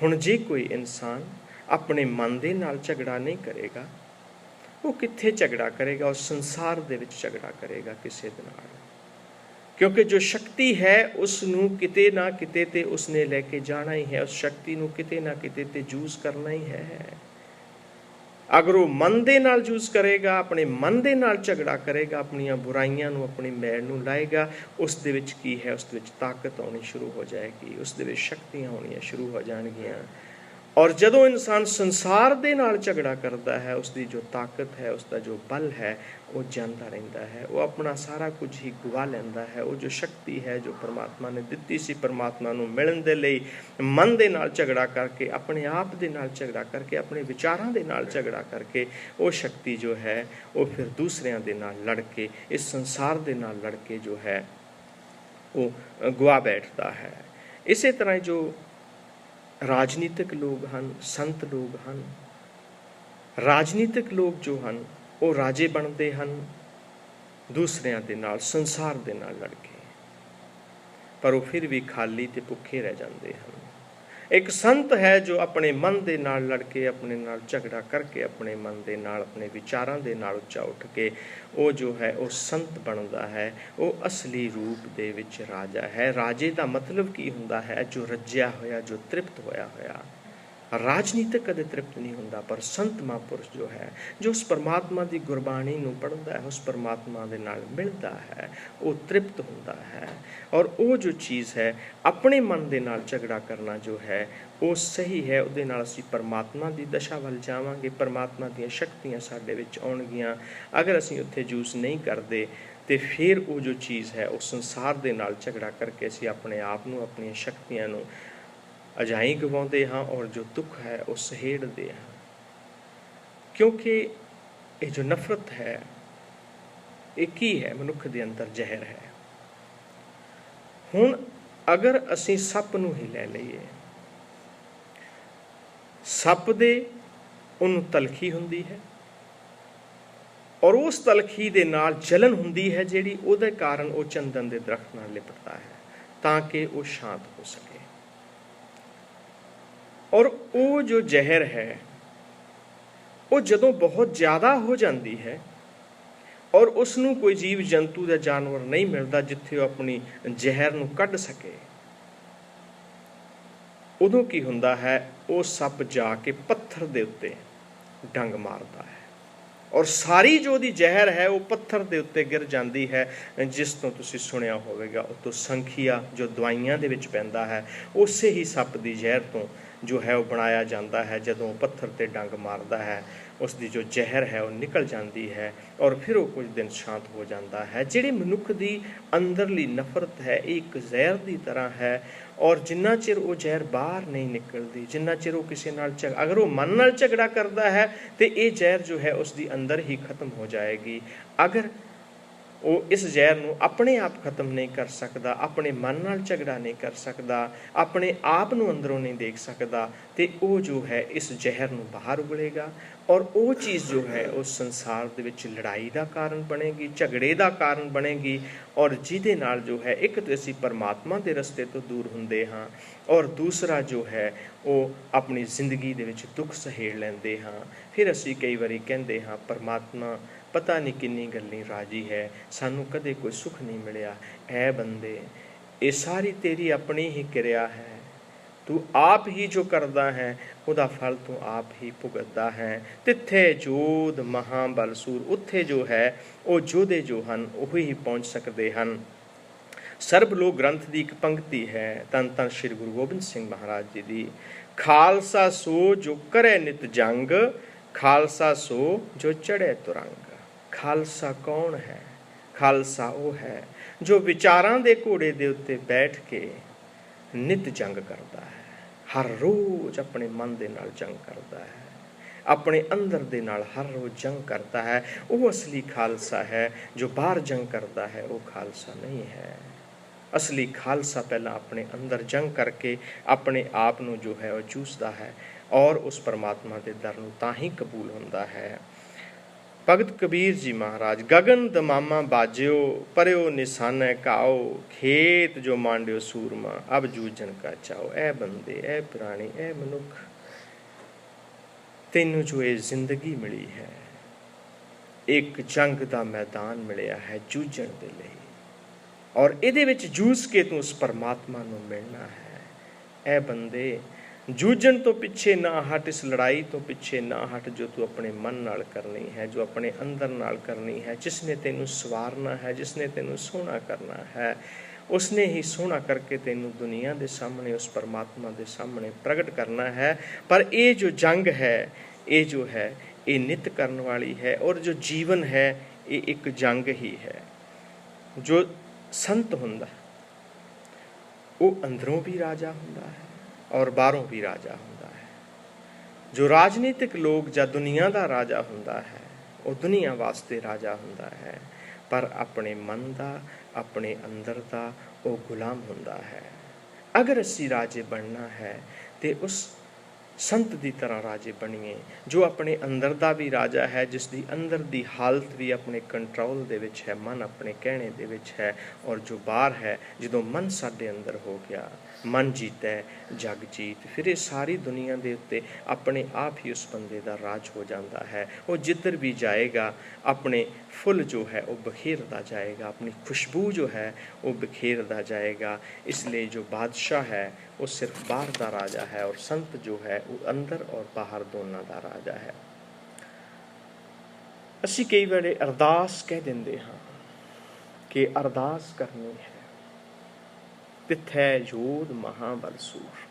ਹੁਣ ਜੇ ਕੋਈ ਇਨਸਾਨ ਆਪਣੇ ਮਨ ਦੇ ਨਾਲ ਝਗੜਾ ਨਹੀਂ ਕਰੇਗਾ, ਉਹ ਕਿੱਥੇ ਝਗੜਾ ਕਰੇਗਾ? ਉਸ ਸੰਸਾਰ ਦੇ ਵਿੱਚ ਝਗੜਾ ਕਰੇਗਾ ਕਿਸੇ ਦੇ ਨਾਲ। ਕਿਉਂਕਿ ਜੋ ਸ਼ਕਤੀ ਹੈ ਉਸ ਨੂੰ ਕਿਤੇ ਨਾ ਕਿਤੇ ਤੇ ਉਸਨੇ ਲੈ ਕੇ ਜਾਣਾ ਹੀ ਹੈ, ਉਸ ਸ਼ਕਤੀ ਨੂੰ ਕਿਤੇ ਨਾ ਕਿਤੇ ਤੇ ਯੂਜ਼ ਕਰਨਾ ਹੀ ਹੈ। ਅਗਰ ਉਹ ਮਨ ਦੇ ਨਾਲ ਯੂਜ਼ ਕਰੇਗਾ, ਆਪਣੇ ਮਨ ਦੇ ਨਾਲ ਝਗੜਾ ਕਰੇਗਾ, ਆਪਣੀਆਂ ਬੁਰਾਈਆਂ ਨੂੰ, ਆਪਣੀ ਮੈਲ ਨੂੰ ਲਾਏਗਾ, ਉਸ ਦੇ ਵਿੱਚ ਕੀ ਹੈ? ਉਸ ਦੇ ਵਿੱਚ ਤਾਕਤ ਆਉਣੀ ਸ਼ੁਰੂ ਹੋ ਜਾਏਗੀ, ਉਸ ਦੇ ਵਿੱਚ ਸ਼ਕਤੀਆਂ ਆਉਣੀਆਂ ਸ਼ੁਰੂ ਹੋ ਜਾਣਗੀਆਂ। ਔਰ ਜਦੋਂ ਇਨਸਾਨ ਸੰਸਾਰ ਦੇ ਨਾਲ ਝਗੜਾ ਕਰਦਾ ਹੈ, ਉਸ ਦੀ ਜੋ ਤਾਕਤ ਹੈ, ਉਸ ਦਾ ਜੋ ਬਲ ਹੈ, ਉਹ ਜਾਂਦਾ ਰਹਿੰਦਾ ਹੈ, ਉਹ ਆਪਣਾ ਸਾਰਾ ਕੁਝ ਹੀ ਗਵਾ ਲੈਂਦਾ ਹੈ। ਉਹ ਜੋ ਸ਼ਕਤੀ ਹੈ ਜੋ ਪਰਮਾਤਮਾ ਨੇ ਦਿੱਤੀ ਸੀ, ਪਰਮਾਤਮਾ ਨੂੰ ਮਿਲਣ ਦੇ ਲਈ ਮਨ ਦੇ ਨਾਲ ਝਗੜਾ ਕਰਕੇ, ਆਪਣੇ ਆਪ ਦੇ ਨਾਲ ਝਗੜਾ ਕਰਕੇ, ਆਪਣੇ ਵਿਚਾਰਾਂ ਦੇ ਨਾਲ ਝਗੜਾ ਕਰਕੇ, ਉਹ ਸ਼ਕਤੀ ਜੋ ਹੈ ਉਹ ਫਿਰ ਦੂਸਰਿਆਂ ਦੇ ਨਾਲ ਲੜ ਕੇ, ਇਸ ਸੰਸਾਰ ਦੇ ਨਾਲ ਲੜ ਕੇ ਜੋ ਹੈ ਉਹ ਗਵਾ ਬੈਠਦਾ ਹੈ। ਇਸੇ ਤਰ੍ਹਾਂ ਜੋ ਰਾਜਨੀਤਿਕ ਲੋਕ ਹਨ, ਸੰਤ ਲੋਕ ਹਨ, ਰਾਜਨੀਤਿਕ ਲੋਕ ਜੋ ਹਨ ਉਹ ਰਾਜੇ ਬਣਦੇ ਹਨ ਦੂਸਰਿਆਂ ਦੇ ਨਾਲ, ਸੰਸਾਰ ਦੇ ਨਾਲ ਲੜ ਕੇ, ਪਰ ਉਹ ਫਿਰ ਵੀ ਖਾਲੀ ਤੇ ਭੁੱਖੇ ਰਹਿ ਜਾਂਦੇ ਹਨ। ਇੱਕ ਸੰਤ ਹੈ ਜੋ ਆਪਣੇ ਮਨ ਦੇ ਨਾਲ ਲੜ ਕੇ, ਆਪਣੇ ਨਾਲ ਝਗੜਾ ਕਰਕੇ, ਆਪਣੇ ਮਨ ਦੇ ਨਾਲ, ਆਪਣੇ ਵਿਚਾਰਾਂ ਦੇ ਨਾਲ ਉੱਚਾ ਉੱਠ ਕੇ ਉਹ ਜੋ ਹੈ ਉਹ ਸੰਤ ਬਣਦਾ ਹੈ। ਉਹ ਅਸਲੀ ਰੂਪ ਦੇ ਵਿੱਚ ਰਾਜਾ ਹੈ। ਰਾਜੇ ਦਾ ਮਤਲਬ ਕੀ ਹੁੰਦਾ ਹੈ? ਜੋ ਰੱਜਿਆ ਹੋਇਆ, ਜੋ ਤ੍ਰਿਪਤ ਹੋਇਆ ਹੋਇਆ। ਰਾਜਨੀਤਿਕ ਕਦੇ ਤ੍ਰਿਪਤ ਨਹੀਂ ਹੁੰਦਾ, ਪਰ ਸੰਤ ਮਹਾਂਪੁਰਸ਼ ਜੋ ਹੈ, ਜੋ ਉਸ ਪਰਮਾਤਮਾ ਦੀ ਗੁਰਬਾਣੀ ਨੂੰ ਪੜ੍ਹਦਾ ਹੈ, ਉਸ ਪਰਮਾਤਮਾ ਦੇ ਨਾਲ ਮਿਲਦਾ ਹੈ, ਉਹ ਤ੍ਰਿਪਤ ਹੁੰਦਾ ਹੈ। ਔਰ ਉਹ ਜੋ ਚੀਜ਼ ਹੈ, ਆਪਣੇ ਮਨ ਦੇ ਨਾਲ ਝਗੜਾ ਕਰਨਾ ਜੋ ਹੈ ਉਹ ਸਹੀ ਹੈ। ਉਹਦੇ ਨਾਲ ਅਸੀਂ ਪਰਮਾਤਮਾ ਦੀ ਦਸ਼ਾ ਵੱਲ ਜਾਵਾਂਗੇ, ਪਰਮਾਤਮਾ ਦੀਆਂ ਸ਼ਕਤੀਆਂ ਸਾਡੇ ਵਿੱਚ ਆਉਣਗੀਆਂ। ਅਗਰ ਅਸੀਂ ਉੱਥੇ ਯੂਜ਼ ਨਹੀਂ ਕਰਦੇ ਤੇ ਫਿਰ ਉਹ ਜੋ ਚੀਜ਼ ਹੈ, ਉਹ ਸੰਸਾਰ ਦੇ ਨਾਲ ਝਗੜਾ ਕਰਕੇ ਅਸੀਂ ਆਪਣੇ ਆਪ ਨੂੰ, ਆਪਣੀਆਂ ਸ਼ਕਤੀਆਂ ਨੂੰ ਅਜਾਈਂ ਗਵਾਉਂਦੇ ਹਾਂ, ਔਰ ਜੋ ਦੁੱਖ ਹੈ ਉਹ ਸਹੇੜਦੇ ਹਾਂ। ਕਿਉਂਕਿ ਇਹ ਜੋ ਨਫ਼ਰਤ ਹੈ, ਇਹ ਕੀ ਹੈ? ਮਨੁੱਖ ਦੇ ਅੰਦਰ ਜ਼ਹਿਰ ਹੈ। ਹੁਣ ਅਗਰ ਅਸੀਂ ਸੱਪ ਨੂੰ ਹੀ ਲੈ ਲਈਏ, ਸੱਪ ਦੇ ਉਹਨੂੰ ਤਲਖੀ ਹੁੰਦੀ ਹੈ ਔਰ ਉਸ ਤਲਖੀ ਦੇ ਨਾਲ ਜਲਨ ਹੁੰਦੀ ਹੈ ਜਿਹੜੀ ਉਹਦੇ ਕਾਰਨ ਉਹ ਚੰਦਨ ਦੇ ਦਰਖਤ ਨਾਲ ਲਿਪਟਦਾ ਹੈ ਤਾਂ ਕਿ ਉਹ ਸ਼ਾਂਤ ਹੋ ਸਕੇ। ਔਰ ਉਹ ਜੋ ਜ਼ਹਿਰ ਹੈ ਉਹ ਜਦੋਂ ਬਹੁਤ ਜ਼ਿਆਦਾ ਹੋ ਜਾਂਦੀ ਹੈ ਔਰ ਉਸ ਨੂੰ ਕੋਈ ਜੀਵ ਜੰਤੂ ਜਾਂ ਜਾਨਵਰ ਨਹੀਂ ਮਿਲਦਾ ਜਿੱਥੇ ਉਹ ਆਪਣੀ ਜ਼ਹਿਰ ਨੂੰ ਕੱਢ ਸਕੇ, ਉਦੋਂ ਕੀ ਹੁੰਦਾ ਹੈ, ਉਹ ਸੱਪ ਜਾ ਕੇ ਪੱਥਰ ਦੇ ਉੱਤੇ ਡੰਗ ਮਾਰਦਾ ਹੈ ਔਰ ਸਾਰੀ ਜੋ ਉਹਦੀ ਜ਼ਹਿਰ ਹੈ ਉਹ ਪੱਥਰ ਦੇ ਉੱਤੇ ਗਿਰ ਜਾਂਦੀ ਹੈ, ਜਿਸ ਤੋਂ ਤੁਸੀਂ ਸੁਣਿਆ ਹੋਵੇਗਾ ਉਤੋਂ ਸੰਖੀਆ ਜੋ ਦਵਾਈਆਂ ਦੇ ਵਿੱਚ ਪੈਂਦਾ ਹੈ, ਉਸੇ ਹੀ ਸੱਪ ਦੀ ਜ਼ਹਿਰ ਤੋਂ ਜੋ ਹੈ ਉਹ ਬਣਾਇਆ ਜਾਂਦਾ ਹੈ। ਜਦੋਂ ਪੱਥਰ ਤੇ ਡੰਗ ਮਾਰਦਾ ਹੈ ਉਸ ਦੀ ਜੋ ਜ਼ਹਿਰ ਹੈ ਉਹ ਨਿਕਲ ਜਾਂਦੀ ਹੈ ਔਰ ਫਿਰ ਉਹ ਕੁਝ ਦਿਨ ਸ਼ਾਂਤ ਹੋ ਜਾਂਦਾ ਹੈ। ਜਿਹੜੀ ਮਨੁੱਖ ਦੀ ਅੰਦਰਲੀ ਨਫ਼ਰਤ ਹੈ ਇਹ ਇੱਕ ਜ਼ਹਿਰ ਦੀ ਤਰ੍ਹਾਂ ਹੈ ਔਰ ਜਿੰਨਾ ਚਿਰ ਉਹ ਜ਼ਹਿਰ ਬਾਹਰ ਨਹੀਂ ਨਿਕਲਦੀ, ਜਿੰਨਾ ਚਿਰ ਉਹ ਕਿਸੇ ਨਾਲ ਅਗਰ ਉਹ ਮਨ ਨਾਲ ਝਗੜਾ ਕਰਦਾ ਹੈ ਤੇ ਇਹ ਜ਼ਹਿਰ ਜੋ ਹੈ ਉਸ ਦੀ ਅੰਦਰ ਹੀ ਖਤਮ ਹੋ ਜਾਏਗੀ। ਅਗਰ ਉਹ ਇਸ ਜ਼ਹਿਰ ਨੂੰ ਆਪਣੇ ਆਪ ਖਤਮ ਨਹੀਂ ਕਰ ਸਕਦਾ, ਆਪਣੇ ਮਨ ਨਾਲ ਝਗੜਾ ਨਹੀਂ ਕਰ ਸਕਦਾ, ਆਪਣੇ ਆਪ ਨੂੰ ਅੰਦਰੋਂ ਨਹੀਂ ਦੇਖ ਸਕਦਾ, ਤੇ ਉਹ ਜੋ ਹੈ ਇਸ ਜ਼ਹਿਰ ਨੂੰ ਬਾਹਰ ਉਗਲੇਗਾ ਔਰ ਉਹ ਚੀਜ਼ ਜੋ ਹੈ ਉਸ ਸੰਸਾਰ ਦੇ ਵਿੱਚ ਲੜਾਈ ਦਾ ਕਾਰਨ ਬਣੇਗੀ, ਝਗੜੇ ਦਾ ਕਾਰਨ ਬਣੇਗੀ ਔਰ ਜਿਹਦੇ ਨਾਲ ਜੋ ਹੈ ਇੱਕ ਤਾਂ ਅਸੀਂ ਪਰਮਾਤਮਾ ਦੇ ਰਸਤੇ ਤੋਂ ਦੂਰ ਹੁੰਦੇ ਹਾਂ ਔਰ ਦੂਸਰਾ ਜੋ ਹੈ ਉਹ ਆਪਣੀ ਜ਼ਿੰਦਗੀ ਦੇ ਵਿੱਚ ਦੁੱਖ ਸਹੇੜ ਲੈਂਦੇ ਹਾਂ। ਫਿਰ ਅਸੀਂ ਕਈ ਵਾਰੀ ਕਹਿੰਦੇ ਹਾਂ ਪਰਮਾਤਮਾ ਪਤਾ ਨਹੀਂ ਕਿੰਨੀ ਗੱਲੀ ਰਾਜੀ ਹੈ, ਸਾਨੂੰ ਕਦੇ ਕੋਈ ਸੁੱਖ ਨਹੀਂ ਮਿਲਿਆ। ਐ ਬੰਦੇ, ਇਹ ਸਾਰੀ ਤੇਰੀ ਆਪਣੀ ਹੀ ਕਿਰਿਆ ਹੈ, ਤੂੰ ਆਪ ਹੀ ਜੋ ਕਰਦਾ ਹੈ ਉਹਦਾ ਫਲ ਤੂੰ ਆਪ ਹੀ ਭੁਗਤਦਾ ਹੈ। ਤਿੱਥੇ ਜੋਧ ਮਹਾਬਲ ਸੂਰ, ਉੱਥੇ ਜੋ ਹੈ ਉਹ ਯੋਧੇ ਜੋ ਹਨ ਉਹ ਹੀ ਪਹੁੰਚ ਸਕਦੇ ਹਨ। ਸਰਬ ਲੋਕ ਗ੍ਰੰਥ ਦੀ ਇੱਕ ਪੰਕਤੀ ਹੈ, ਧੰਨ ਧੰਨ ਸ਼੍ਰੀ ਗੁਰੂ ਗੋਬਿੰਦ ਸਿੰਘ ਮਹਾਰਾਜ ਜੀ ਦੀ, ਖਾਲਸਾ ਸੋ ਜੋ ਕਰੇ ਨਿਤ ਜੰਗ, ਖਾਲਸਾ ਸੋ ਜੋ ਚੜ੍ਹੇ ਤੁਰੰਗ। ਖਾਲਸਾ ਕੌਣ ਹੈ? ਖਾਲਸਾ ਉਹ ਹੈ ਜੋ ਵਿਚਾਰਾਂ ਦੇ ਘੋੜੇ ਦੇ ਉੱਤੇ ਬੈਠ ਕੇ ਨਿਤ ਜੰਗ ਕਰਦਾ ਹੈ, ਹਰ ਰੋਜ਼ ਆਪਣੇ ਮਨ ਦੇ ਨਾਲ ਜੰਗ ਕਰਦਾ ਹੈ, ਆਪਣੇ ਅੰਦਰ ਦੇ ਨਾਲ ਹਰ ਰੋਜ਼ ਜੰਗ ਕਰਦਾ ਹੈ। ਉਹ ਅਸਲੀ ਖਾਲਸਾ ਹੈ। ਜੋ ਬਾਹਰ ਜੰਗ ਕਰਦਾ ਹੈ ਉਹ ਖਾਲਸਾ ਨਹੀਂ ਹੈ। ਅਸਲੀ ਖਾਲਸਾ ਪਹਿਲਾਂ ਆਪਣੇ ਅੰਦਰ ਜੰਗ ਕਰਕੇ ਆਪਣੇ ਆਪ ਨੂੰ ਜੋ ਹੈ ਉਹ ਚੂਸਦਾ ਹੈ ਔਰ ਉਸ ਪਰਮਾਤਮਾ ਦੇ ਦਰ ਨੂੰ ਤਾਂ ਹੀ ਕਬੂਲ ਹੁੰਦਾ ਹੈ। ਭਗਤ ਕਬੀਰ ਜੀ ਮਹਾਰਾਜ, ਗਗਨ ਦਮਾਮਾ ਬਾਜਿਓ ਪਰਿਓ ਨਿਸ਼ਾਨੇ ਕਾਓ, ਖੇਤ ਜੋ ਮਾਂਡਿਓ ਸੂਰਮਾ ਅਬ ਜੂਝਣ ਕਾ ਚਾਓ। ਐ ਬੰਦੇ, ਐ ਪ੍ਰਾਣੀ, ਐ ਮਨੁੱਖ, ਤੈਨੂੰ ਜੋ ਇਹ ਜ਼ਿੰਦਗੀ ਮਿਲੀ ਹੈ ਇੱਕ ਜੰਗ ਦਾ ਮੈਦਾਨ ਮਿਲਿਆ ਹੈ ਜੂਝਣ ਦੇ ਲਈ ਔਰ ਇਹਦੇ ਵਿੱਚ ਜੂਝ ਕੇ ਤੂੰ ਉਸ ਪਰਮਾਤਮਾ ਨੂੰ ਮਿਲਣਾ ਹੈ। ਐ ਬੰਦੇ, ਜੂਝਣ ਤੋਂ ਪਿੱਛੇ ਨਾ ਹਟ, ਇਸ ਲੜਾਈ ਤੋਂ ਪਿੱਛੇ ਨਾ ਹਟ ਜੋ ਤੂੰ ਆਪਣੇ ਮਨ ਨਾਲ ਕਰਨੀ ਹੈ, ਜੋ ਆਪਣੇ ਅੰਦਰ ਨਾਲ ਕਰਨੀ ਹੈ। ਜਿਸ ਨੇ ਤੈਨੂੰ ਸਵਾਰਨਾ ਹੈ, ਜਿਸ ਨੇ ਤੈਨੂੰ ਸੋਹਣਾ ਕਰਨਾ ਹੈ, ਉਸਨੇ ਹੀ ਸੋਹਣਾ ਕਰਕੇ ਤੈਨੂੰ ਦੁਨੀਆ ਦੇ ਸਾਹਮਣੇ ਉਸ ਪਰਮਾਤਮਾ ਦੇ ਸਾਹਮਣੇ ਪ੍ਰਗਟ ਕਰਨਾ ਹੈ। ਪਰ ਇਹ ਜੋ ਜੰਗ ਹੈ ਇਹ ਜੋ ਹੈ ਇਹ ਨਿਤ ਕਰਨ ਵਾਲੀ ਹੈ ਔਰ ਜੋ ਜੀਵਨ ਹੈ ਇਹ ਇੱਕ ਜੰਗ ਹੀ ਹੈ। ਜੋ ਸੰਤ ਹੁੰਦਾ ਉਹ ਅੰਦਰੋਂ ਵੀ ਰਾਜਾ ਹੁੰਦਾ ਹੈ ਔਰ ਬਾਹਰੋਂ ਵੀ ਰਾਜਾ ਹੁੰਦਾ ਹੈ। ਜੋ ਰਾਜਨੀਤਿਕ ਲੋਕ ਜਾਂ ਦੁਨੀਆ ਦਾ ਰਾਜਾ ਹੁੰਦਾ ਹੈ ਉਹ ਦੁਨੀਆ ਵਾਸਤੇ ਰਾਜਾ ਹੁੰਦਾ ਹੈ, ਪਰ ਆਪਣੇ ਮਨ ਦਾ, ਆਪਣੇ ਅੰਦਰ ਦਾ ਉਹ ਗੁਲਾਮ ਹੁੰਦਾ ਹੈ। ਅਗਰ ਅਸੀਂ ਰਾਜੇ ਬਣਨਾ ਹੈ ਤੇ ਉਸ ਸੰਤ ਦੀ ਤਰ੍ਹਾਂ ਰਾਜੇ ਬਣੀਏ ਜੋ ਆਪਣੇ ਅੰਦਰ ਦਾ ਵੀ ਰਾਜਾ ਹੈ, ਜਿਸ ਦੀ ਅੰਦਰ ਦੀ ਹਾਲਤ ਵੀ ਆਪਣੇ ਕੰਟਰੋਲ ਦੇ ਵਿੱਚ ਹੈ, ਮਨ ਆਪਣੇ ਕਹਿਣੇ ਦੇ ਵਿੱਚ ਹੈ ਔਰ ਜੋ ਬਾਹਰ ਹੈ, ਜਦੋਂ ਮਨ ਸਾਡੇ ਅੰਦਰ ਹੋ ਗਿਆ, ਮਨ ਜੀਤੈ ਜਗ ਜੀਤ, ਫਿਰ ਇਹ ਸਾਰੀ ਦੁਨੀਆ ਦੇ ਉੱਤੇ ਆਪਣੇ ਆਪ ਹੀ ਉਸ ਬੰਦੇ ਦਾ ਰਾਜ ਹੋ ਜਾਂਦਾ ਹੈ। ਉਹ ਜਿੱਧਰ ਵੀ ਜਾਏਗਾ ਆਪਣੇ ਫੁੱਲ ਜੋ ਹੈ ਉਹ ਬਖੇਰਦਾ ਜਾਏਗਾ, ਆਪਣੀ ਖੁਸ਼ਬੂ ਜੋ ਹੈ ਉਹ ਬਖੇਰਦਾ ਜਾਏਗਾ। ਇਸ ਲਈ ਜੋ ਬਾਦਸ਼ਾਹ ਹੈ ਉਹ ਸਿਰਫ ਬਾਹਰ ਦਾ ਰਾਜਾ ਹੈ ਔਰ ਸੰਤ ਜੋ ਹੈ ਉਹ ਅੰਦਰ ਔਰ ਬਾਹਰ ਦੋਨਾਂ ਦਾ ਰਾਜਾ ਹੈ। ਅਸੀਂ ਕਈ ਵੇਲੇ ਅਰਦਾਸ ਕਹਿ ਦਿੰਦੇ ਹਾਂ ਕਿ ਅਰਦਾਸ ਕਰਨੀ ਹੈ, ਤਿੱਥੈ ਜੋਧ ਮਹਾਬਲ ਸੂਰ।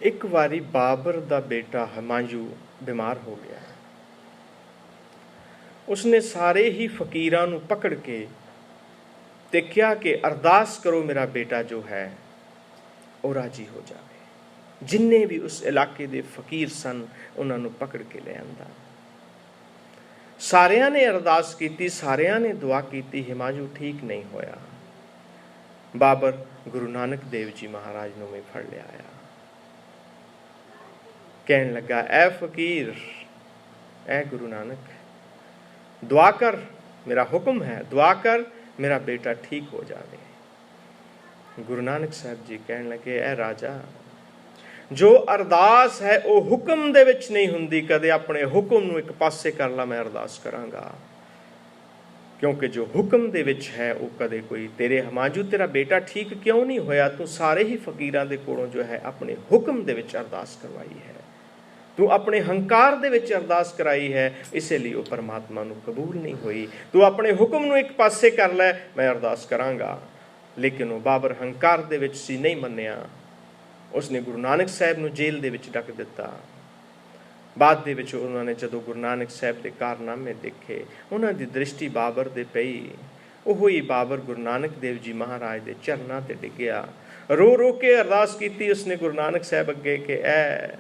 ਇੱਕ ਵਾਰੀ ਬਾਬਰ ਦਾ ਬੇਟਾ ਹਮਾਯੂ ਬਿਮਾਰ ਹੋ ਗਿਆ। ਉਸਨੇ ਸਾਰੇ ਹੀ ਫਕੀਰਾਂ ਨੂੰ ਪਕੜ ਕੇ ਤੇ ਕਿਹਾ ਕਿ ਅਰਦਾਸ ਕਰੋ ਮੇਰਾ ਬੇਟਾ ਜੋ ਹੈ ਉਹ ਰਾਜੀ ਹੋ ਜਾਵੇ। ਜਿੰਨੇ ਵੀ ਉਸ ਇਲਾਕੇ ਦੇ ਫਕੀਰ ਸਨ ਉਹਨਾਂ ਨੂੰ ਪਕੜ ਕੇ ਲੈ ਆਂਦਾ। ਸਾਰਿਆਂ ਨੇ ਅਰਦਾਸ ਕੀਤੀ, ਸਾਰਿਆਂ ਨੇ ਦੁਆ ਕੀਤੀ, ਹਮਾਯੂ ਠੀਕ ਨਹੀਂ ਹੋਇਆ। बाबर गुरु नानक देव जी महाराज नूं भी फड़ लिया आया, कहन लगा, ऐ फकीर, ऐ गुरु नानक, दुआ कर, मेरा हुक्म है, दुआ कर मेरा बेटा ठीक हो जाए। गुरु नानक साहब जी कहन लगे, ऐ राजा, जो अरदास है वो हुक्म दे विच नहीं हुंदी, कदे अपने हुक्म नूं एक पासे कर ला, मैं अरदास करांगा, क्योंकि जो हुक्म दे विच है वो कदे कोई तेरे हमाजू तेरा बेटा ठीक क्यों नहीं होया, तू सारे ही फकीरां दे कोलों जो है अपने हुक्म दे विच अरदास करवाई है, तू अपने हंकार दे विच अरदास कराई है, इसलिए वो परमात्मा नूं कबूल नहीं हुई। तू अपने हुक्म नूं एक पासे कर लै, मैं अरदास करांगा। लेकिन वो बाबर हंकार दे विच सी, नहीं मन्निया। उसने गुरु नानक साहब नूं जेल दे विच डक दिता। बाद दे विच उन्होंने जदों गुरु नानक साहब के कारनामे देखे, उन्हां दी दृष्टि बाबर दे पई। ओहो ही बाबर गुरु नानक देव जी महाराज दे चरनां ते डिग्या, रो रो के अरदास कीती उसने गुरु नानक साहब अगे कि ऐ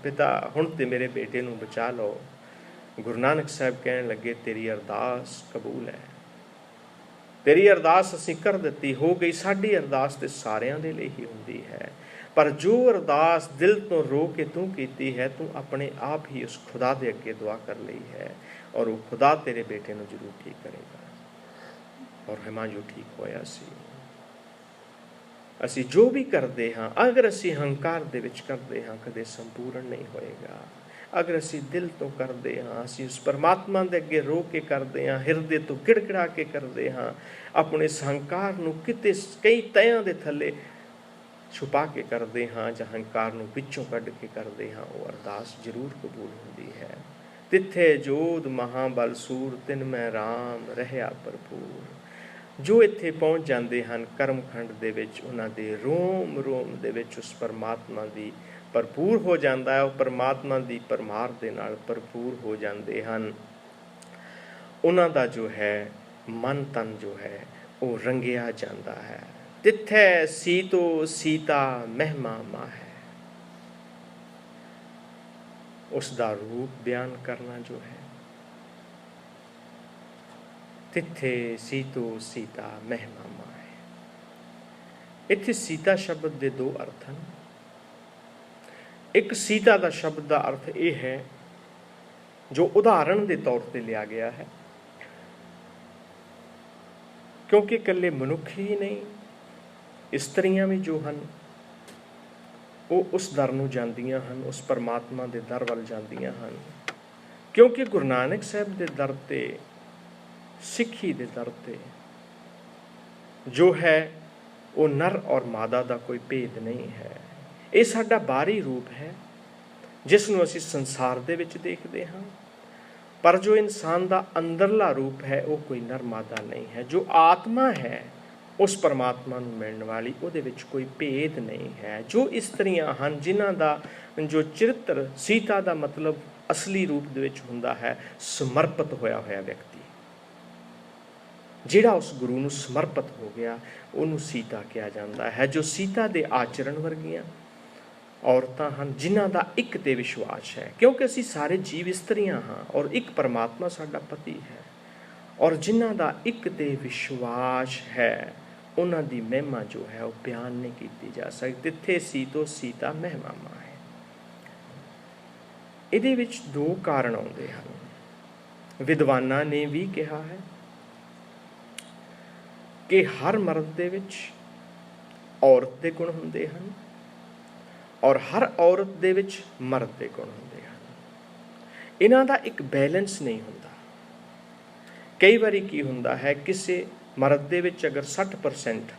पिता, हुण ते मेरे बेटे नूं बचा लो। गुरु नानक साहब कहन लगे, तेरी अरदास कबूल है, तेरी अरदास असीं कर दित्ती, हो गई। साडी अरदास ते सारियां दे लई ही हुंदी है, पर जो अरदास दिल तो रो के तू कीती है, तू अपने आप ही उस खुदा दे अगे दुआ कर लई है, और वो खुदा तेरे बेटे नूं जरूर ठीक करेगा। और हिमांशु ठीक होया सी। असी जो भी करते हाँ, अगर असी हंकार दे विच करते हाँ, कदे संपूर्ण नहीं होएगा। अगर असी दिल तो करते हाँ, असी उस परमात्मा दे अगे रो के करते हाँ, हिरदे तो गिड़गिड़ा के करते हाँ, अपने हंकार नूं किते कई तयां दे थले छुपा के करते हाँ, जां हंकार नूं पिछों कढ के करते हाँ, वो अरदास जरूर कबूल होंदी है। तिथे जोध महाबल सूर, तिन मैं राम रहया भरपूर। जो इत्थे पहुँच जाते हैं कर्मखंड दे विच, उन्हां दे रोम रोम दे विच उस परमात्मा दी भरपूर हो जाता है, वो परमात्मा दी परमार दे नाल भरपूर हो जाते हैं। उन्हां दा जो है मन तन जो है वो रंगिया जाता है। तिथे सीतो सीता महिमा माहै, उसका रूप बयान करना जो है, तिथे सीतो सीता महिमा माहै। इत्थे सीता शब्द के दो अर्थ हैं। एक सीता का शब्द का अर्थ यह है जो उदाहरण के तौर पर लिया गया है, क्योंकि कल्ले मनुख ही नहीं, इस्त्रियां भी जो हैं वो उस दर नूं जांदियां हैं, उस परमात्मा के दर वल जांदियां हैं। क्योंकि गुरु नानक साहब के दर ते, सिੱਖੀ ਦੇ ਦਰ ਤੇ जो है वो नर और मादा का कोई भेद नहीं है। ये साडा बाहरी रूप है जिसनों असीं संसार दे विच देखते हाँ, पर जो इंसान का अंदरला रूप है वो कोई नर मादा नहीं है। जो आत्मा है उस परमात्मा नूं मिलण वाली, उहदे विच कोई भेद नहीं है। जो इस्त्रियां हैं जिन्हां दा जो चरित्र, सीता का मतलब असली रूप दे विच हुंदा है समर्पित होया होया व्यक्ति, जिहड़ा उस गुरु नूं समर्पित हो गया, उन्होंने सीता कहा जाता है। जो सीता के आचरण वर्गियां औरतां हैं जिन्हां दा एक ते विश्वास है, क्योंकि असीं सारे जीव इस्त्रियां हाँ और एक परमात्मा साडा पति है, और जिन्हां दा एक ते विश्वास है उन्हां दी महिमा जो है वो बयान नहीं की जा सकती। तिथे सीतो सीता महिमा माहै। इहदे विच दो कारण आउंदे हन। विद्वानां ने भी कहा है कि हर मर्द दे विच औरत दे गुण हुंदे हन और हर औरत दे विच मर्द दे गुण हुंदे हन। इन्हां दा एक बैलेंस नहीं हुंदा। कई बारी की हुंदा है, किसी मर्द दे विच अगर 60%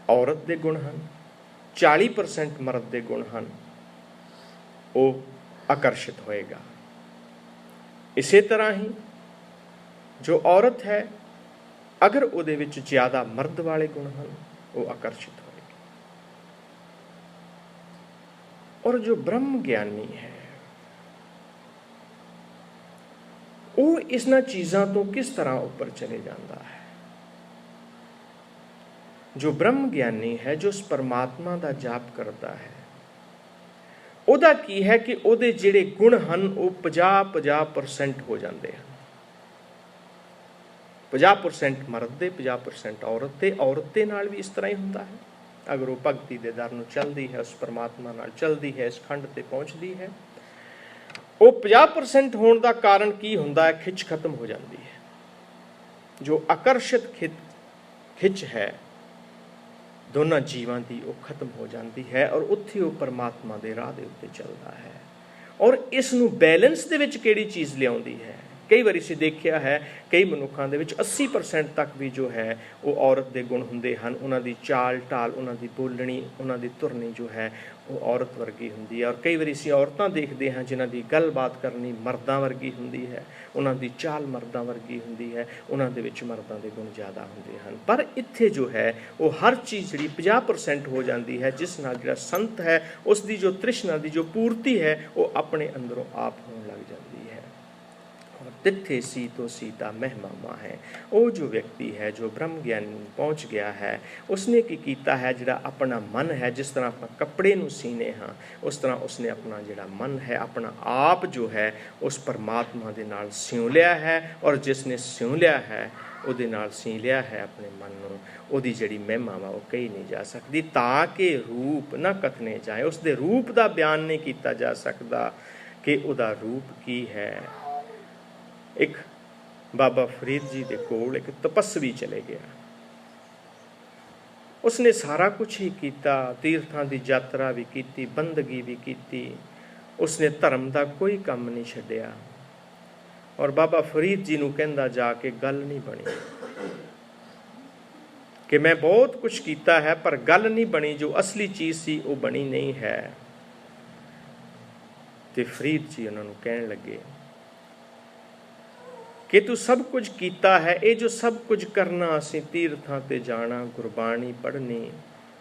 औरत दे गुण हन, 40% मर्द दे गुण हन, वो आकर्षित होएगा। इसे तरह ही जो औरत है, अगर उहदे विच ज़्यादा मर्द वाले गुण हैं वो आकर्षित होएगी। और जो ब्रह्म ज्ञानी है वो इन्हां चीज़ों तो किस तरह ऊपर चले जाता है। जो ब्रह्म ज्ञानी है, जो उस परमात्मा का जाप करता है, उहदा की है कि उहदे जिहड़े गुण हैं वो 50-50% हो जाते हैं। 50% मर्द दे 50% औरत ते। औरत दे नाल भी इस तरह ही हुंदा है। अगर वो भगती दे दर नूं चलदी है, उस परमात्मा नाल चलदी है, इस खंड ते पहुँचदी है, वो 50% होने का कारण की हुंदा है? खिच खत्म हो जाती है। जो आकर्षित खिच है दोनों जीवां की, वो खत्म हो जाती है और उत्थे वो परमात्मा के राह दे उत्ते चलता है। और इस नूं बैलेंस दे विच किहड़ी चीज़ लियाउंदी है? कई बार असीं देखिया है कई मनुखों के विच 80% तक भी जो है वो औरत के गुण हुंदे हन। उन्हां दी चाल ढाल, उन्हां दी बोलणी, उन्हां दी तुरनी जो है वो औरत वर्गी हुंदी है। और कई बार असीं औरतां देखते हैं जिन्हां दी गलबात करनी मर्दां वर्गी हुंदी है, उन्हां दी चाल मर्दां वर्गी हुंदी है, उन्हां दे विच मर्दां दे गुण ज़्यादा हुंदे हन। पर इत्थे जो है वो हर चीज़ जिहड़ी 50% हो जाती है, जिस नाल जिहड़ा संत है उसकी जो तृष्णा की जो पूर्ति है वो अपने अंदरों आप होने लग जाती है। और तिथे सी तो सीता महमामा है। वो जो व्यक्ति है जो ब्रह्म ज्ञान पहुँच गया है, उसने की कीता है, जिहड़ा अपना मन है, जिस तरह आप कपड़े नूं सीने हाँ उस तरह उसने अपना जिहड़ा मन है, अपना आप जो है उस परमात्मा दे नाल सिउं लिया है। और जिसने सिउं लिया है ਉਹਦੇ ਨਾਲ सी लिया है अपने मन ਨੂੰ, ਉਹਦੀ ਜਿਹੜੀ ਮਹਿਮਾ ਵਾ ਉਹ ਕਹੀ नहीं जा सकती। ताकि रूप ना कथने जाए, उसके रूप का बयान नहीं किया जा सकता कि ਉਹਦਾ रूप की है। एक बाबा फरीद जी के कोल एक तपस्वी चले गया। उसने सारा कुछ ही किया, तीर्थां की यात्रा भी की, बंदगी भी की, उसने धर्म का कोई काम नहीं छड्डिया। और बाबा फरीद जी नूं कहंदा जाके गल नहीं बनी कि मैं बहुत कुछ किया है पर गल नहीं बनी, जो असली चीज़ सी वो बनी नहीं है। ते फरीद जी उन्होंने कहन लगे कि तू सब कुछ किया है, ये जो सब कुछ करना असीं तीर्थां ते जाना, गुरबाणी पढ़नी,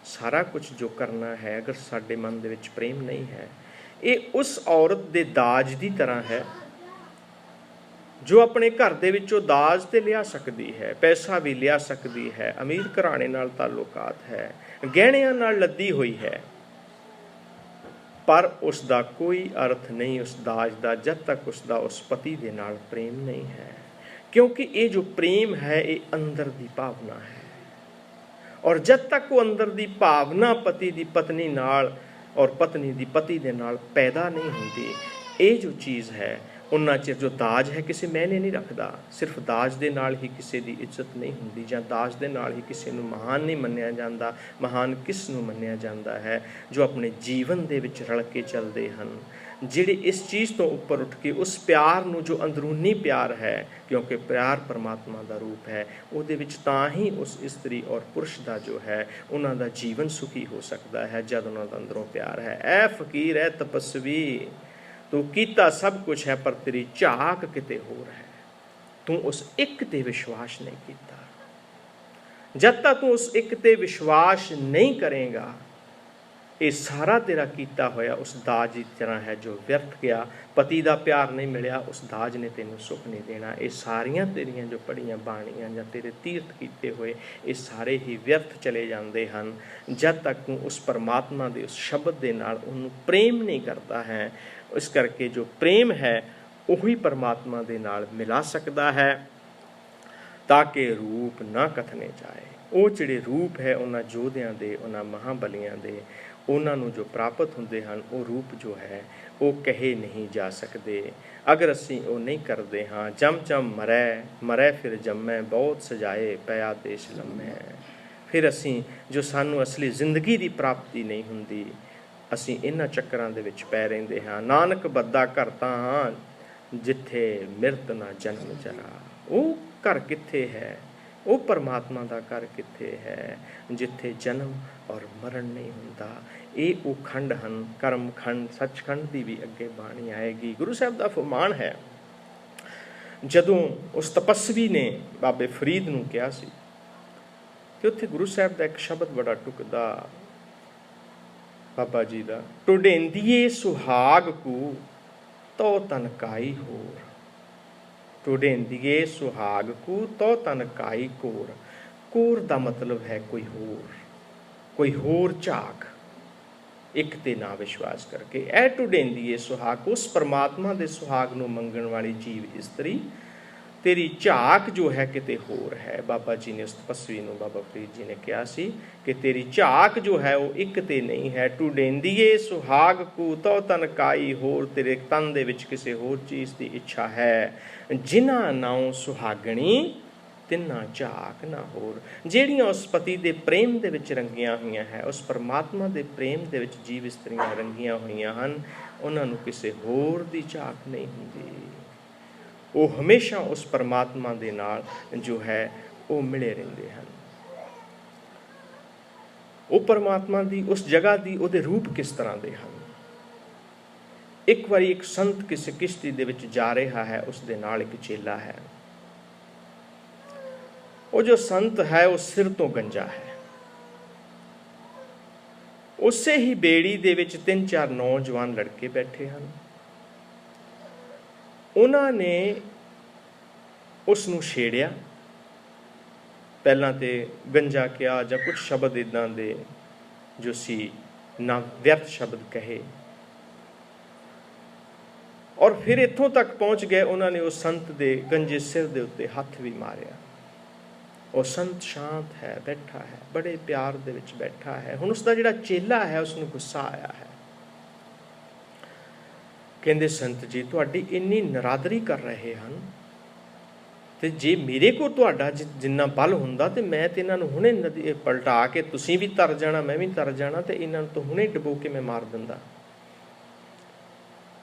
सारा कुछ जो करना है, अगर साडे मन दे विच प्रेम नहीं है, ये उस औरत दे दाज की तरह है जो अपने घर दे विचों दाज ते लिया सकती है, पैसा भी लिया सकती है, अमीर घराणे नाल ताल्लुकात है, गहणियां नाल लद्दी हुई है, पर उसका कोई अर्थ नहीं उस दाज का जब तक उसका उस पति के नाल प्रेम नहीं है। क्योंकि ये जो प्रेम है ये अंदर की भावना है, और जब तक वो अंदर की भावना पति की पत्नी नाल और पत्नी की पति के नाल पैदा नहीं होती, ये जो चीज़ है उन्ना चिर जो दाज है किसी मैने नहीं रखता। सिर्फ दाज दे नाल ही किसी की इज्जत नहीं होंदी, जां दाज दे नाल ही किसी नूं महान नहीं मन्निया जाता। महान किस नूं मन्निया जाता है? जो अपने जीवन दे विच रल के चलते हैं, जिहड़े इस चीज़ तो ऊपर उठ के उस प्यार नूं जो अंदरूनी प्यार है, क्योंकि प्यार परमात्मा का रूप है, उहदे विच तां ही उस स्त्री और पुरुष का जो है उन्हां दा जीवन सुखी हो सकता है जद उन्हां दा अंदरों प्यार है। ऐ फकीर है तपस्वी, तू कीता सब कुछ है पर तेरी झाक किते होर है, तू उस एक ते विश्वास नहीं किया। जब तक तू उस एक ते विश्वास नहीं करेगा, ये सारा तेरा किया होया उस दाज की तरह है जो व्यर्थ गया। पति का प्यार नहीं मिलिया, उस दाज ने तेनों सुख नहीं देना। ये सारियां तेरियां जो पढ़ियां बाणियां या तेरे तीर्थ किए हुए ये सारे ही व्यर्थ चले जाते हैं जब तक तू उस परमात्मा के उस शब्द के नाल उन्होंने प्रेम नहीं करता है। इस करके जो प्रेम है वही परमात्मा के नाल मिला सकता है, ताकि रूप ना कथने जाए। वो जिहड़े रूप है उन्हां जोधियां दे, उन्हां महाबलियां दे, उन्होंने जो प्राप्त होंदे हैं वो रूप जो है वो कहे नहीं जा सकते अगर असी वो नहीं करते। हाँ जम जम मरै मरै फिर जमै, बहुत सजाए पया देश लम्मै। फिर असी जो सानू असली जिंदगी की प्राप्ति नहीं होंदी, असी इन्हां चक्करां दे विच पै रहिंदे हाँ। नानक बद्दा घर तां हाँ जिथे मिरत ना जन्म जरा। वो घर कित्थे है? वो परमात्मा का घर कित्थे है जिथे जन्म और मरण नहीं होंदा। ये वो खंड हैं, कर्म खंड सचखंड की भी अगे बाणी आएगी। गुरु साहब का फरमान है, जदों उस तपस्वी ने बाबे फरीद नूं कहा सी कि उत्थे गुरु साहब का एक शब्द बड़ा टुकदा बाबा जी का, टुडेंदिए सुहाग को तो तन काई होर। टुडेंदिए सुहाग को तो तन काई कोर। कोर का मतलब है कोई होर झाक, एक ते ना विश्वास करके। ए टुडेंदिए सुहाग, उस परमात्मा के सुहाग नूं मंगण वाली जीव इस्तरी तेरी झाक जो है किते होर है। बाबा जी ने उस तपस्वी नूं, बाबा फरीद जी ने कहा सी कि तेरी झाक जो है वो एक ते नहीं है। तू डेंदीए सुहाग कू तो तन काई होर, तेरे तन दे विच किसी होर चीज़ की इच्छा है। जिन्हां नाउं सुहागणी तिन्ना झाक ना होर। ਜਿਹੜੀਆਂ उस पति के प्रेम दे विच रंगियां हुई है, उस परमात्मा के प्रेम दे विच जीव इस्त्रियां रंगियां हुई हैं, उन्हां नूं किसी होर दी झाक नहीं हुंदी। वो हमेशा उस परमात्मा दे नाल जो है वो मिले रहंदे हैं। वो परमात्मा दी उस जगह दी उहदे रूप किस तरह दे हैं। एक बारी एक संत किसी किश्ती दे विच जा रहा है, उस दे नाल एक चेला है। वो जो संत है वो सिर तो गंजा है। उसे ही बेड़ी दे विच 3-4 नौजवान लड़के बैठे हैं। उन्होंने उसनूं छेड़िया, पहलां ते गंजा किया जां कुछ शब्द इदां दे जो सी ना व्यर्थ शब्द कहे, और फिर इत्थों तक पहुँच गए। उन्होंने उस संत दे गंजे सिर दे उत्ते हथ भी मारिया। वो संत शांत है, बैठा है, बड़े प्यार दे विच बैठा है। हुण उसका जिहड़ा चेला है उसनूं गुस्सा आया है। कहंदे संत जी तुहाडी इन्नी नरादरी कर रहे हैं, ते जे मेरे को तुहाडा जिन्ना बल हुंदा ते मैं ते इन्हां नूं हुणे नदी पलटा के तुसीं भी तर जाना, मैं भी तर जाना, ते इन्हां नूं तो हुणे डबो के मैं मार दिंदा।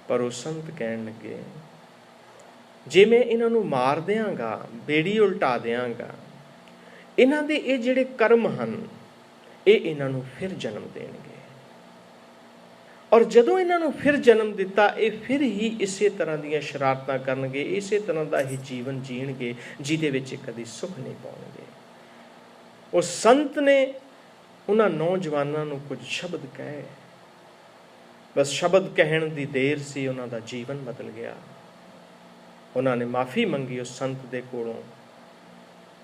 पर वो संत कहण लगे जे मैं इन्हां नूं मार दियांगा, बेड़ी उल्टा दियांगा, इन्हां दे ये जिहड़े कर्म हन ये इन्हां नूं फिर जन्म देणगे, और जदों इन्हां नूं फिर जन्म दिता ये फिर ही इसे तरह दीयां शरारतां करनगे, इसे तरह दा ही जीवन जीणगे जिहदे विच कदी सुख नहीं पाउणगे। उस संत ने उन्हां नौजवानां नूं कुछ शब्द कहे, बस शब्द कहण दी देर सी उन्हां दा जीवन बदल गया। उन्हां ने माफ़ी मंगी उस संत दे कोलों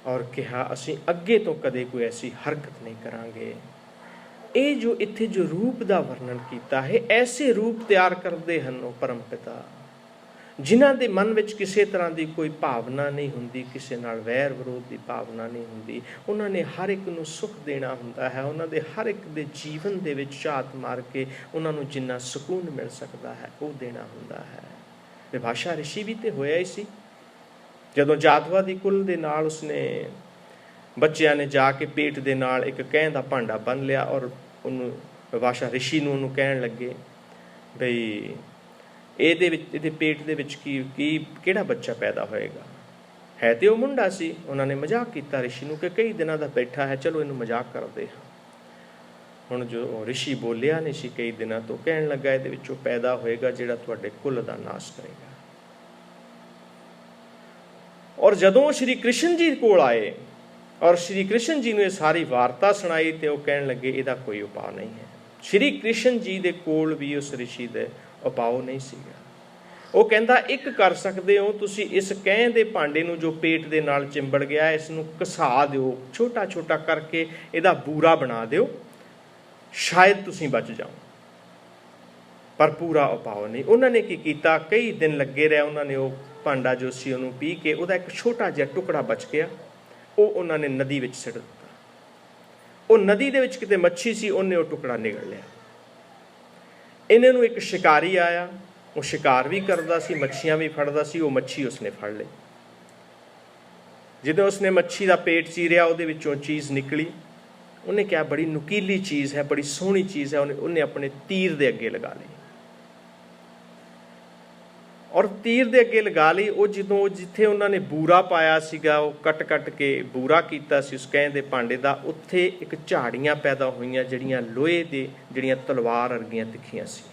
और कहा असीं अगे तो कदे कोई ऐसी हरकत नहीं करांगे। ये जो इत्थे जो रूप का वर्णन किया है, ऐसे रूप तैयार करते हैं वो परम पिता जिन्हां दे मन विच किसी तरह की कोई भावना नहीं हुंदी, किसी नाल वैर विरोध की भावना नहीं हुंदी। उन्होंने हर एक नूं सुख देना हुंदा है, उन्होंने हर एक दे जीवन दे विच झात मार के उन्होंने जिन्ना सुकून मिल सकता है वो देना हुंदा है। विभाषा ऋषि भी तो होया ही सी, जदों जातवादी कुल दे नाल उसने बच्चियां ने जाके पेट दे नाल एक कैं दा भांडा बन लिया और उन्होंने विभाषा ऋषि नूं उन्होंने कहण लगे बई ਇਹਦੇ पेट दे विच की किहड़ा बच्चा पैदा होएगा। है तो वो मुंडा सी। उन्होंने मजाक किया ऋषि नूं कि कई दिनों का बैठा है, चलो इनू मजाक करते हैं। हुण जो ऋषि बोलिया नहीं सी कई दिनों तो, कहण लगा इहदे विचों पैदा होएगा जिहड़ा तुहाडे कुल दा नाश करेगा। और जदों श्री कृष्ण जी कोल आए और श्री कृष्ण जी ने सारी वार्ता सुनाई तो वह कहण लगे इहदा कोई उपाय नहीं है। श्री कृष्ण जी दे कोल भी उस ऋषि दे उपाय नहीं सीगा। वो कहंदा एक कर सकते हो तुसी, इस कैं दे भांडे नूं जो पेट दे नाल चिंबड़ गया इसनूं घसा दिओ, छोटा छोटा करके इहदा बूरा बना दिओ, शायद तुसी बच जाओ। पर पूरा उपाय नहीं। उन्होंने की कीता, कई दिन लगे रहे। उन्होंने वो भांडा जो सी उन्होंने पी के उहदा एक छोटा जिहा टुकड़ा बच गया, वो उन्होंने नदी विच सिट दिता। वो नदी दे विच किते मच्छी सी, उन्हें वो टुकड़ा निगल लिया। इन्हां नूं एक शिकारी आया, वो शिकार भी करता सी, मच्छियां भी फड़दा सी। वो मच्छी उसने फड़ ली। जिदों उसने मच्छी का पेट चीरिया उहदे विचों चीज़ निकली। उन्हें क्या बड़ी नुकीली चीज़ है, बड़ी सोहनी चीज़ है। उन्हें अपने तीर दे अगे लगा ली और तीर दे अगे लगा ली। वो जदों जिथे उन्होंने बूरा पाया सीगा, वो कट कट के बूरा कीता सी उस कैं दे भांडे दा, उत्थे एक झाड़ियां पैदा हुईयां जिहड़ियां लोहे दे जिहड़ियां तलवार वर्गियां तिखियां सी।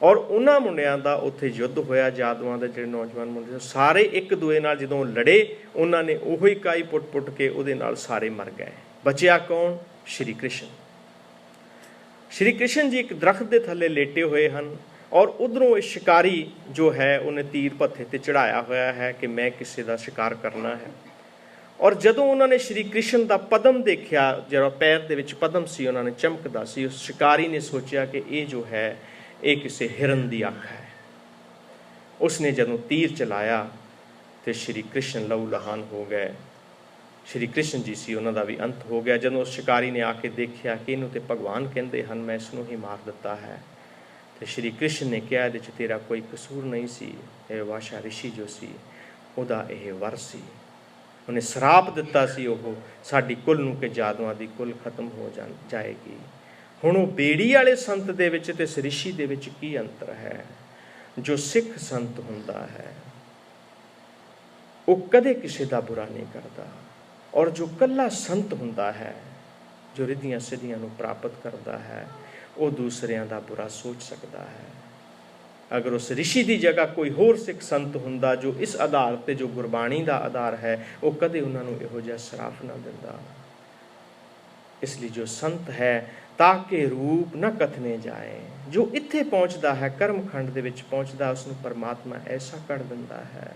और उन्हां मुंडियां दा उत्थे युद्ध होया। जादूआं दे जिहड़े नौजवान मुंडे सारे एक दूए नाल जदों लड़े, उन्होंने उही काई पुट पुट के उहदे नाल सारे मर गए। बचिया कौन? श्री कृष्ण। श्री कृष्ण जी एक दरख्त के थले लेटे हुए हैं और उधरों एक शिकारी जो है उन्हें तीर पत्थे ते चढ़ाया होया है कि मैं किसी का शिकार करना है। और जदों उन्होंने श्री कृष्ण का पदम देखा, जो पैर दे विच पदम सी उन्होंने चमकदा सी, उस शिकारी ने सोचा कि ये जो है ये किसी हिरन की अख है। उसने जदों तीर चलाया ਤੇ ਸ਼੍ਰੀ ਕ੍ਰਿਸ਼ਨ ਲਹੂ ਲਹਾਨ ਹੋ ਗਏ। ਸ਼੍ਰੀ ਕ੍ਰਿਸ਼ਨ ਜੀ ਸੀ, ਉਹਨਾਂ ਦਾ ਵੀ ਅੰਤ ਹੋ ਗਿਆ। ਜਦੋਂ ਉਸ ਸ਼ਿਕਾਰੀ ਨੇ ਆ ਕੇ ਦੇਖਿਆ ਕਿ ਇਹਨੂੰ ਤੇ ਭਗਵਾਨ ਕਹਿੰਦੇ ਹਨ, ਮੈਂ ਇਸ ਨੂੰ ਹੀ ਮਾਰ ਦਿੱਤਾ ਹੈ, ਤੇ ਸ਼੍ਰੀ ਕ੍ਰਿਸ਼ਨ ਨੇ ਕਿਹਾ ਇਹਦੇ 'ਚ ਤੇਰਾ ਕੋਈ ਕਸੂਰ ਨਹੀਂ ਸੀ, ਇਹ ਵਾਸ਼ਾ ਰਿਸ਼ੀ ਜੋ ਸੀ ਉਹਦਾ ਇਹ ਵਰ ਸੀ। ਉਹਨੇ ਸਰਾਪ ਦਿੱਤਾ ਸੀ ਉਹ ਸਾਡੀ ਕੁੱਲ ਨੂੰ ਕਿ ਜਾਦੂਆਂ ਦੀ ਕੁੱਲ ਖਤਮ ਹੋ ਜਾਏਗੀ। ਹੁਣ ਉਹ ਬੇੜੀ ਵਾਲੇ ਸੰਤ ਦੇ ਵਿੱਚ ਤੇ ਇਸ ਰਿਸ਼ੀ ਦੇ ਵਿੱਚ ਕੀ ਅੰਤਰ ਹੈ? ਜੋ ਸਿੱਖ ਸੰਤ ਹੁੰਦਾ ਹੈ ਉਹ ਕਦੇ ਕਿਸੇ ਦਾ ਬੁਰਾ ਨਹੀਂ ਕਰਦਾ, ਔਰ ਜੋ ਕੱਲਾ ਸੰਤ ਹੁੰਦਾ ਹੈ, ਜੋ ਰਿੱਧੀਆਂ ਸਿੱਧੀਆਂ ਨੂੰ ਪ੍ਰਾਪਤ ਕਰਦਾ ਹੈ, ਉਹ ਦੂਸਰਿਆਂ ਦਾ ਬੁਰਾ ਸੋਚ ਸਕਦਾ ਹੈ। ਅਗਰ ਉਸ ਰਿਸ਼ੀ ਦੀ ਜਗ੍ਹਾ ਕੋਈ ਹੋਰ ਸਿੱਖ ਸੰਤ ਹੁੰਦਾ ਜੋ ਇਸ ਆਧਾਰ ਤੇ, ਜੋ ਗੁਰਬਾਣੀ ਦਾ ਆਧਾਰ ਹੈ, ਉਹ ਕਦੇ ਉਹਨਾਂ ਨੂੰ ਇਹੋ ਜਿਹਾ ਸਰਾਪ ਨਾ ਦਿੰਦਾ। ਇਸ ਲਈ ਜੋ ਸੰਤ ਹੈ ਤਾਂ ਕਿ ਰੂਪ ਨਾ ਕਥਨੇ ਜਾਏ, ਜੋ ਇੱਥੇ ਪਹੁੰਚਦਾ ਹੈ, ਕਰਮਖੰਡ ਦੇ ਵਿੱਚ ਪਹੁੰਚਦਾ, ਉਸ ਨੂੰ ਪਰਮਾਤਮਾ ਐਸਾ ਕਰ ਦਿੰਦਾ ਹੈ,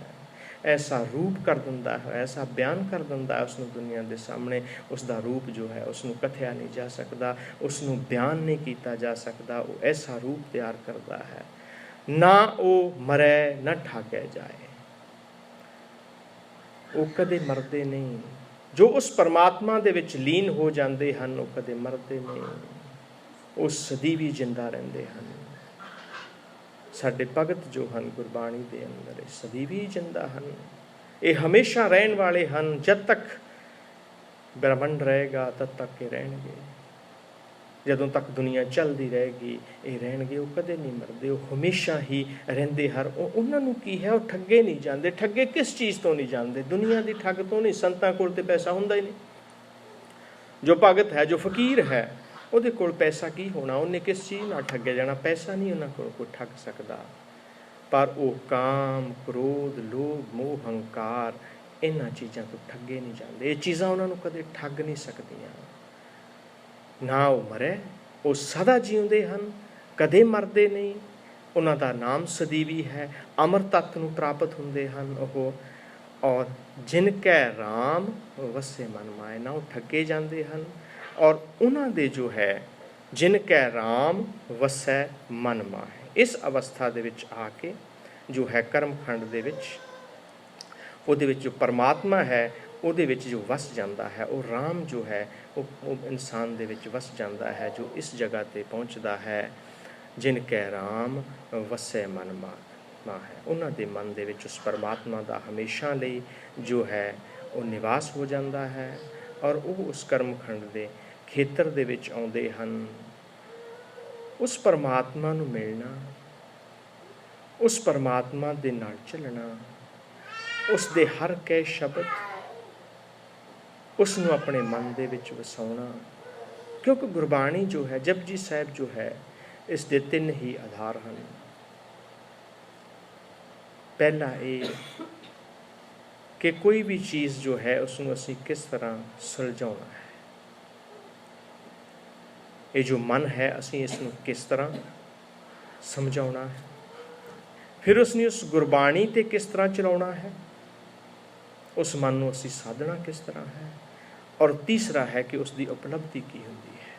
ਐਸਾ ਰੂਪ ਕਰ ਦਿੰਦਾ ਹੈ, ਐਸਾ ਬਿਆਨ ਕਰ ਦਿੰਦਾ ਹੈ ਉਸ ਨੂੰ ਦੁਨੀਆ ਦੇ ਸਾਹਮਣੇ। ਉਸ ਦਾ ਰੂਪ ਜੋ ਹੈ ਉਸ ਨੂੰ ਕਥਿਆ ਨਹੀਂ ਜਾ ਸਕਦਾ, ਉਸ ਨੂੰ ਬਿਆਨ ਨਹੀਂ ਕੀਤਾ ਜਾ ਸਕਦਾ। ਉਹ ਐਸਾ ਰੂਪ ਤਿਆਰ ਕਰਦਾ ਹੈ, ਨਾ ਉਹ ਮਰੇ ਨਾ ਠਾਕਿਆ ਜਾਏ। ਉਹ ਕਦੇ ਮਰਦੇ ਨਹੀਂ। ਜੋ ਉਸ ਪਰਮਾਤਮਾ ਦੇ ਵਿੱਚ ਲੀਨ ਹੋ ਜਾਂਦੇ ਹਨ ਉਹ ਕਦੇ ਮਰਦੇ ਨਹੀਂ, ਉਹ ਸਦੀਵੀ ਜਿੰਦਾ ਰਹਿੰਦੇ ਹਨ। ਸਾਡੇ ਭਗਤ ਜੋ ਹਨ ਗੁਰਬਾਣੀ ਦੇ ਅੰਦਰ ਸਦੀਵੀ ਜਿੰਦਾ ਹਨ, ਇਹ ਹਮੇਸ਼ਾ ਰਹਿਣ ਵਾਲੇ ਹਨ। ਜਦ ਤੱਕ ਬ੍ਰਹਮੰਡ ਰਹੇਗਾ ਤਦ ਤੱਕ ਇਹ ਰਹਿਣਗੇ, ਜਦੋਂ ਤੱਕ ਦੁਨੀਆ ਚੱਲਦੀ ਰਹੇਗੀ ਇਹ ਰਹਿਣਗੇ। ਉਹ ਕਦੇ ਨਹੀਂ ਮਰਦੇ, ਉਹ ਹਮੇਸ਼ਾ ਹੀ ਰਹਿੰਦੇ ਹਨ। ਉਹਨਾਂ ਨੂੰ ਕੀ ਹੈ, ਉਹ ਠੱਗੇ ਨਹੀਂ ਜਾਂਦੇ। ਠੱਗੇ ਕਿਸ ਚੀਜ਼ ਤੋਂ ਨਹੀਂ ਜਾਂਦੇ? ਦੁਨੀਆ ਦੀ ਠੱਗ ਤੋਂ ਨਹੀਂ। ਸੰਤਾਂ ਕੋਲ ਤੇ ਪੈਸਾ ਹੁੰਦਾ ਹੀ ਨਹੀਂ। ਜੋ ਭਗਤ ਹੈ, ਜੋ ਫਕੀਰ ਹੈ, ਉਹਦੇ ਕੋਲ ਪੈਸਾ ਕੀ ਹੋਣਾ? ਉਹਨੇ ਕਿਸ ਚੀਜ਼ ਨਾਲ ਠੱਗਿਆ ਜਾਣਾ? ਪੈਸਾ ਨਹੀਂ ਉਹਨਾਂ ਕੋਲ ਕੋਈ ਠੱਗ ਸਕਦਾ। ਪਰ ਉਹ ਕਾਮ, ਕ੍ਰੋਧ, ਲੋਭ, ਮੋਹ, ਹੰਕਾਰ, ਇਹਨਾਂ ਚੀਜ਼ਾਂ ਤੋਂ ਠੱਗੇ ਨਹੀਂ ਜਾਂਦੇ। ਇਹ ਚੀਜ਼ਾਂ ਉਹਨਾਂ ਨੂੰ ਕਦੇ ਠੱਗ ਨਹੀਂ ਸਕਦੀਆਂ। ਨਾ ਉਹ ਮਰੇ, ਉਹ ਸਦਾ ਜਿਉਂਦੇ ਹਨ, ਕਦੇ ਮਰਦੇ ਨਹੀਂ। ਉਹਨਾਂ ਦਾ ਨਾਮ ਸਦੀਵੀ ਹੈ, ਅਮਰ ਤੱਤ ਨੂੰ ਪ੍ਰਾਪਤ ਹੁੰਦੇ ਹਨ ਉਹ। ਔਰ ਜਿਨ ਕੈ ਰਾਮ ਵਸੇ ਮਨ ਮਾਏ, ਨਾ ਉਹ ਠੱਗੇ ਜਾਂਦੇ ਹਨ। ਔਰ ਉਹਨਾਂ ਦੇ ਜੋ ਹੈ ਜਿਨ ਕੈ ਰਾਮ ਵਸੈ ਮਨ ਮਾਹੇ, ਇਸ ਅਵਸਥਾ ਦੇ ਵਿੱਚ ਆ ਕੇ ਜੋ ਹੈ ਕਰਮਖੰਡ ਦੇ ਵਿੱਚ, ਉਹਦੇ ਵਿੱਚ ਜੋ ਪਰਮਾਤਮਾ ਹੈ ਉਹਦੇ ਵਿੱਚ ਜੋ ਵਸ ਜਾਂਦਾ ਹੈ, ਉਹ ਰਾਮ ਜੋ ਹੈ ਉਹ ਇਨਸਾਨ ਦੇ ਵਿੱਚ ਵਸ ਜਾਂਦਾ ਹੈ, ਜੋ ਇਸ ਜਗ੍ਹਾ 'ਤੇ ਪਹੁੰਚਦਾ ਹੈ। ਜਿਨ ਕੈ ਰਾਮ ਵਸੈ ਮਨ ਮਾਹੇ, ਉਹਨਾਂ ਦੇ ਮਨ ਦੇ ਵਿੱਚ ਉਸ ਪਰਮਾਤਮਾ ਦਾ ਹਮੇਸ਼ਾ ਲਈ ਜੋ ਹੈ ਉਹ ਨਿਵਾਸ ਹੋ ਜਾਂਦਾ ਹੈ। ਔਰ ਉਹ ਉਸ ਕਰਮਖੰਡ ਦੇ ਖੇਤਰ ਦੇ ਵਿੱਚ ਆਉਂਦੇ ਹਨ। ਉਸ ਪਰਮਾਤਮਾ ਨੂੰ ਮਿਲਣਾ, ਉਸ ਪਰਮਾਤਮਾ ਦੇ ਨਾਲ ਚੱਲਣਾ, ਉਸ ਦੇ ਹਰ ਕੈ ਸ਼ਬਦ, ਉਸ ਨੂੰ ਆਪਣੇ ਮਨ ਦੇ ਵਿੱਚ ਵਸਾਉਣਾ। ਕਿਉਂਕਿ ਗੁਰਬਾਣੀ ਜੋ ਹੈ, ਜਪਜੀ ਸਾਹਿਬ ਜੋ ਹੈ, ਇਸ ਦੇ 3 ਹੀ ਆਧਾਰ ਹਨ। ਪਹਿਲਾ ਇਹ ਕਿ ਕੋਈ ਵੀ ਚੀਜ਼ ਜੋ ਹੈ ਉਸ ਨੂੰ ਅਸੀਂ ਕਿਸ ਤਰ੍ਹਾਂ ਸੁਲਝਾਉਣਾ ਹੈ। ਇਹ ਜੋ ਮਨ ਹੈ ਅਸੀਂ ਇਸ ਨੂੰ ਕਿਸ ਤਰ੍ਹਾਂ ਸਮਝਾਉਣਾ ਹੈ। ਫਿਰ ਉਸ ਨੂੰ ਉਸ ਗੁਰਬਾਣੀ 'ਤੇ ਕਿਸ ਤਰ੍ਹਾਂ ਚਲਾਉਣਾ ਹੈ, ਉਸ ਮਨ ਨੂੰ ਅਸੀਂ ਸਾਧਣਾ ਕਿਸ ਤਰ੍ਹਾਂ ਹੈ। ਔਰ ਤੀਸਰਾ ਹੈ ਕਿ ਉਸ ਦੀ ਉਪਲਬਧੀ ਕੀ ਹੁੰਦੀ ਹੈ।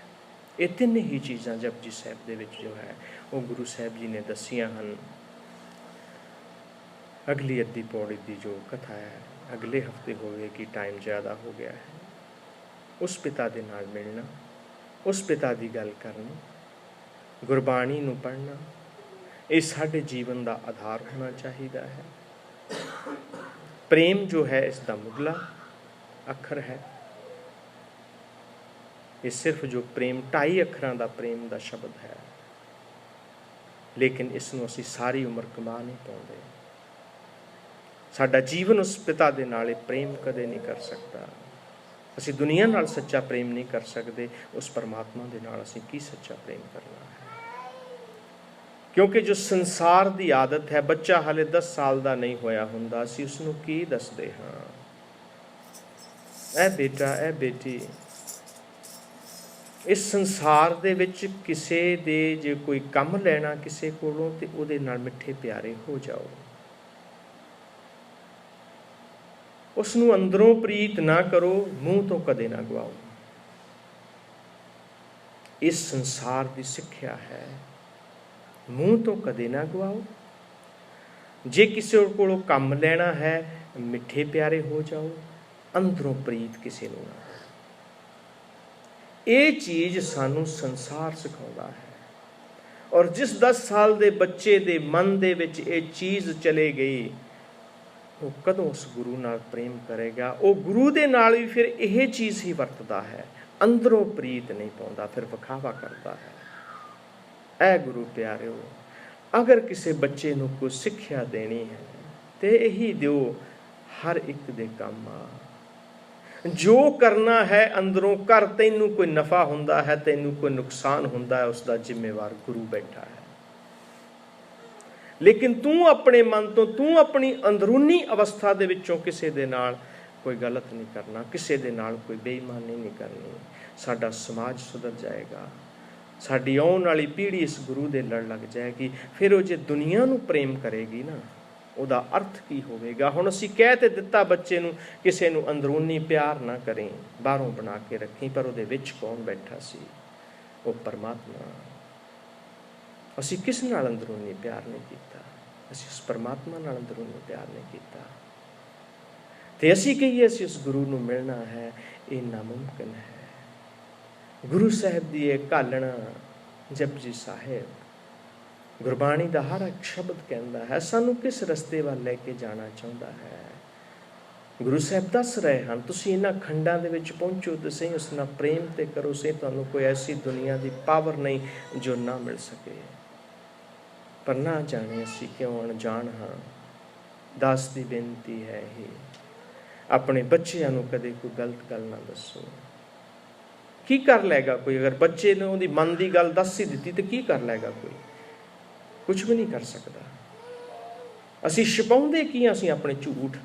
ਇਹ 3 ਹੀ ਚੀਜ਼ਾਂ ਜਪਜੀ ਸਾਹਿਬ ਦੇ ਵਿੱਚ ਜੋ ਹੈ ਉਹ ਗੁਰੂ ਸਾਹਿਬ ਜੀ ਨੇ ਦੱਸੀਆਂ ਹਨ। ਅਗਲੀ ਅੱਧੀ ਪੌੜੀ ਦੀ ਜੋ ਕਥਾ ਹੈ ਅਗਲੇ ਹਫਤੇ ਹੋਵੇਗੀ, ਟਾਈਮ ਜ਼ਿਆਦਾ ਹੋ ਗਿਆ ਹੈ। ਉਸ ਪਿਤਾ ਦੇ ਨਾਲ ਮਿਲਣਾ, ਉਸ ਪਿਤਾ ਦੀ ਗੱਲ ਕਰਨੀ, ਗੁਰਬਾਣੀ ਨੂੰ ਪੜ੍ਹਨਾ, ਇਹ ਸਾਡੇ ਜੀਵਨ ਦਾ ਆਧਾਰ ਹੋਣਾ ਚਾਹੀਦਾ ਹੈ। ਪ੍ਰੇਮ ਜੋ ਹੈ ਇਸ ਦਾ ਮੁੱਢਲਾ ਅੱਖਰ ਹੈ। ਇਹ ਸਿਰਫ ਜੋ ਪ੍ਰੇਮ 2.5 ਅੱਖਰਾਂ ਦਾ ਪ੍ਰੇਮ ਦਾ ਸ਼ਬਦ ਹੈ, ਲੇਕਿਨ ਇਸ ਨੂੰ ਅਸੀਂ ਸਾਰੀ ਉਮਰ ਕਮਾ ਨਹੀਂ ਪਾਉਂਦੇ। ਸਾਡਾ ਜੀਵਨ ਉਸ ਪਿਤਾ ਦੇ ਨਾਲ ਇਹ ਪ੍ਰੇਮ ਕਦੇ ਨਹੀਂ ਕਰ ਸਕਦਾ। ਅਸੀਂ ਦੁਨੀਆ ਨਾਲ ਸੱਚਾ ਪ੍ਰੇਮ ਨਹੀਂ ਕਰ ਸਕਦੇ, ਉਸ ਪਰਮਾਤਮਾ ਦੇ ਨਾਲ ਅਸੀਂ ਕੀ ਸੱਚਾ ਪ੍ਰੇਮ ਕਰਨਾ ਹੈ। ਕਿਉਂਕਿ ਜੋ ਸੰਸਾਰ ਦੀ ਆਦਤ ਹੈ, ਬੱਚਾ ਹਾਲੇ 10 ਸਾਲ ਦਾ ਨਹੀਂ ਹੋਇਆ ਹੁੰਦਾ, ਅਸੀਂ ਉਸ ਨੂੰ ਕੀ ਦੱਸਦੇ ਹਾਂ, ਇਹ ਬੇਟਾ, ਇਹ ਬੇਟੀ। ਇਸ ਸੰਸਾਰ ਦੇ ਵਿੱਚ ਕਿਸੇ ਦੇ ਜੇ ਕੋਈ ਕੰਮ ਲੈਣਾ ਕਿਸੇ ਕੋਲੋਂ ਤੇ ਉਹਦੇ ਨਾਲ ਮਿੱਠੇ ਪਿਆਰੇ ਹੋ ਜਾਓ। ਉਸ ਨੂੰ ਅੰਦਰੋਂ ਪ੍ਰੀਤ ਨਾ ਕਰੋ, ਮੂੰਹ ਤੋਂ ਕਦੇ ਨਾ ਗਵਾਓ। ਇਸ ਸੰਸਾਰ ਦੀ ਸਿੱਖਿਆ ਹੈ, ਮੂੰਹ ਤੋਂ ਕਦੇ ਨਾ ਗਵਾਓ। ਜੇ ਕਿਸੇ ਕੋਲੋਂ ਕੰਮ ਲੈਣਾ ਹੈ मिठे प्यारे हो जाओ, अंदरों प्रीत किसी नूं ना। ये चीज़ सानू संसार सिखाउंदा है। और जिस 10 साल के बच्चे के मन दे विच ये चीज़ चले गई, वो कदों उस गुरु नाल प्रेम करेगा? वो गुरु दे नाल भी फिर यह चीज़ ही वरतदा है, अंदरों प्रीत नहीं पाउंदा, फिर विखावा करता है। ऐ गुरु प्यारिओ, अगर किसी बच्चे नूं कोई सिक्ख्या देनी है तो यही दिओ, हर एक दे काम आ। जो करना है अंदरों कर, तैनू कोई नफा हुंदा है, तैनू कोई नुकसान हुंदा है, उसका जिम्मेवार गुरु बैठा है। लेकिन तू अपने मन तो, तू अपनी अंदरूनी अवस्था दे विचों किसी दे नाल कोई गलत नहीं करना, किसी दे नाल कोई बेईमानी नहीं करनी। साडा समाज सुधर जाएगा, साडी आउण वाली पीढ़ी इस गुरु दे लड़ लग जाएगी। फिर वो जे दुनिया नूं प्रेम करेगी ना, ਉਹਦਾ अर्थ की होवेगा। हुण असीं कह ते दिता बच्चे नूं, किसी नूं अंदरूनी प्यार ना करें, बाहरों बना के रखी, पर उहदे विच कौन बैठा सी? वो परमात्मा। असीं किस नाल अंदरूनी प्यार नहीं कीता, असीं उस परमात्मा नाल अंदरूनी प्यार नहीं कीता। ते असीं कहिए असीं उस गुरु नूं मिलना है, ये नामुमकिन है। गुरु साहिब दी ये घालना, जपजी साहिब, गुरबाणी का हर एक शब्द कहता है सानू किस रस्ते वाल लेके जाना चाहता है। गुरु साहब दस रहे हैं, तुसीं इन्हां खंडां दे विच पहुंचो तो सही, उस नाल प्रेम ते करो सही, तुहानूं कोई ऐसी दुनिया की पावर नहीं जो ना मिल सके। पर ना जाने असीं क्यों अणजाण हाँ। दास की बेनती है ही, अपने बच्चों नूं कदे कोई गलत गल ना दसो। की कर लेगा कोई? अगर बच्चे ने उहदी मन की गल दस ही दी तो की कर लेगा कोई? कुछ भी नहीं कर सकता। असीं छुपाउंदे की, असीं अपने झूठ।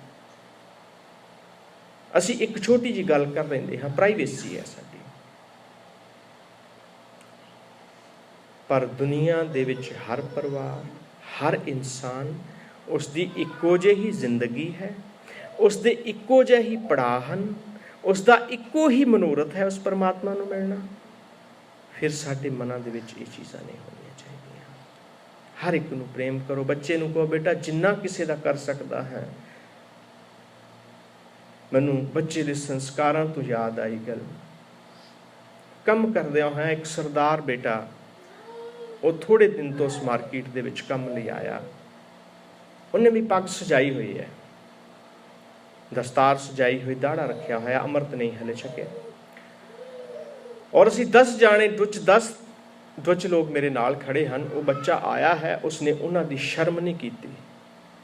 असीं एक छोटी जी गल कर लेंदे हाँ, प्राइवेसी है साडी। पर दुनिया दे विच हर परिवार, हर इंसान, उसकी इक्को जिही जिंदगी है, उसके इक्को जिही पड़ाव हन, उसका इक्को ही मनोरथ है उस परमात्मा नूं मिलना। फिर साडे मनां दे विच ये चीज़ां नहीं होणियां। हर एक नूं प्रेम करो। बच्चे नूं कहो बेटा जिन्ना किसी दा कर सकता है। मैनूं बच्चे दे संस्कारां तो याद आई गल, कम करदिआं होइआं एक सरदार बेटा, वो थोड़े दिन तो उस मार्केट दे विच कम लई आया। उन्हें भी पग सजाई हुई है, दस्तार सजाई हुई, दाड़ा रखिया होया, अमृत नहीं हले छके। और असीं 10 जाने, 10 लोग मेरे नाल खड़े हैं। वो बच्चा आया है, उसने उन्हां दी शर्म नहीं की,